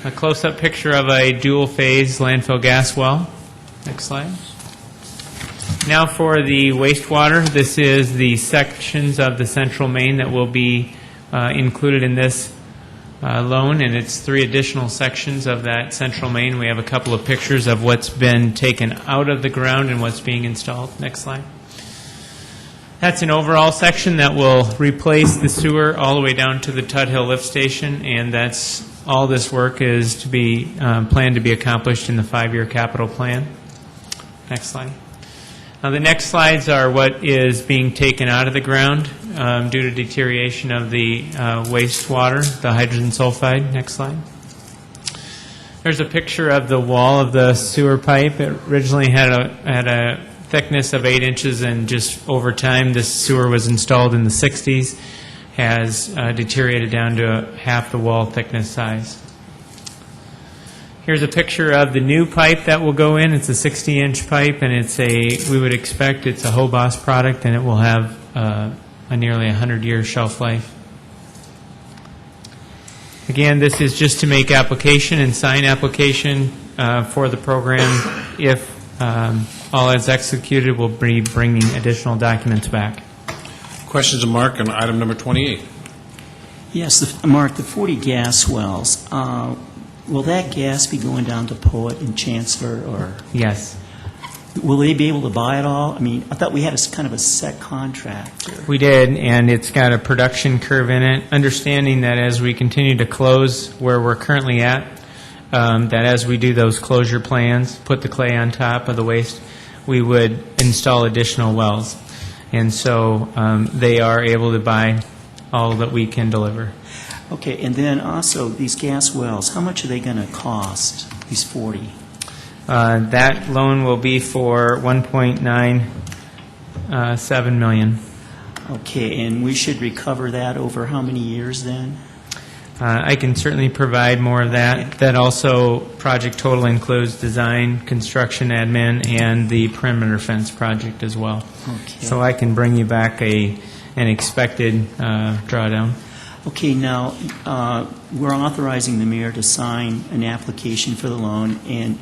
A close-up picture of a dual-phase landfill gas well. Next slide. Now for the wastewater, this is the sections of the central main that will be included in this loan, and it's 3 additional sections of that central main. We have a couple of pictures of what's been taken out of the ground and what's being installed. Next slide. That's an overall section that will replace the sewer all the way down to the Tuthill lift station, and that's all this work is to be planned to be accomplished in the 5-year capital plan. Next slide. Now the next slides are what is being taken out of the ground due to deterioration of the wastewater, the hydrogen sulfide. Next slide. There's a picture of the wall of the sewer pipe. It originally had a thickness of 8 inches, and just over time, this sewer was installed in the 60s, has deteriorated down to half the wall thickness size. Here's a picture of the new pipe that will go in. It's a 60-inch pipe, and we would expect it's a Hobos product, and it will have a nearly 100-year shelf life. Again, this is just to make application and sign application for the program. If all is executed, we'll be bringing additional documents back. Questions of Mark on item number 28? Yes, Mark, the 40 gas wells, will that gas be going down to Poet and Chancellor, or? Yes. Will they be able to buy it all? I mean, I thought we had a kind of a set contract. We did, and it's got a production curve in it, understanding that as we continue to close where we're currently at, that as we do those closure plans, put the clay on top of the waste, we would install additional wells. And so they are able to buy all that we can deliver. Okay, and then also, these gas wells, how much are they going to cost, these 40? That loan will be for $1.97 million. Okay, and we should recover that over how many years then? I can certainly provide more of that. Okay. That also, project total includes design, construction, admin, and the perimeter fence project as well. Okay. So I can bring you back an expected drawdown. Okay, now, we're authorizing the mayor to sign an application for the loan, and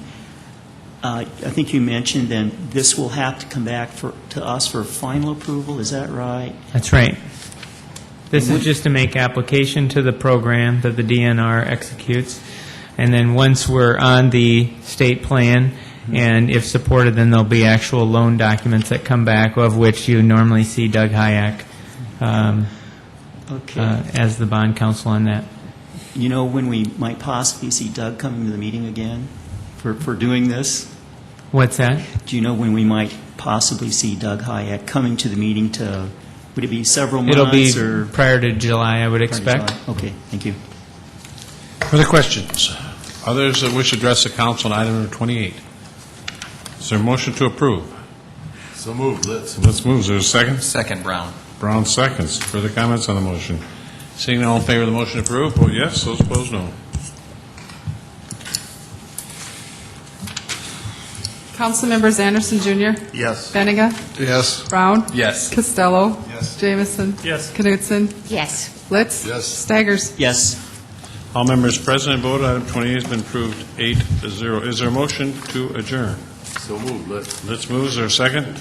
I think you mentioned then this will have to come back to us for final approval, is that right? That's right. This is just to make application to the program that the DNR executes, and then once we're on the state plan, and if supported, then there'll be actual loan documents that come back, of which you normally see Doug Hayek as the bond counsel on that. You know when we might possibly see Doug coming to the meeting again for doing this? What's that? Do you know when we might possibly see Doug Hayek coming to the meeting to, would it be several months? It'll be or prior to July, I would expect. Okay, thank you. Further questions? Others that wish to address the council on item number 28? Is there a motion to approve? So moved. Let's move. Is there a second? Second, Brown. Brown seconds. Further comments on the motion? Seeing all in favor of the motion to approve, vote yes. Those opposed, no. Council members Anderson Jr. Yes. Benega. Yes. Brown. Yes. Costello. Yes. Jamison. Yes. Knutson. Yes. Litz. Yes. Staggers. Yes. All members present and voted. Item 28 has been approved 8-0. Is there a motion to adjourn? So moved. Let's move. Is there a second?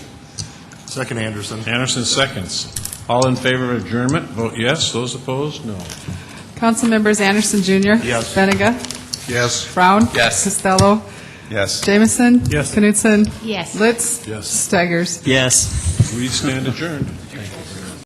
Second, Anderson. Anderson seconds. All in favor of adjournment, vote yes. Those opposed, no. Council members Anderson Jr. Yes. Benega. Yes. Brown. Yes. Costello. Yes. Jamison. Yes. Knutson. Yes. Litz. Yes. Staggers. Yes. We stand adjourned.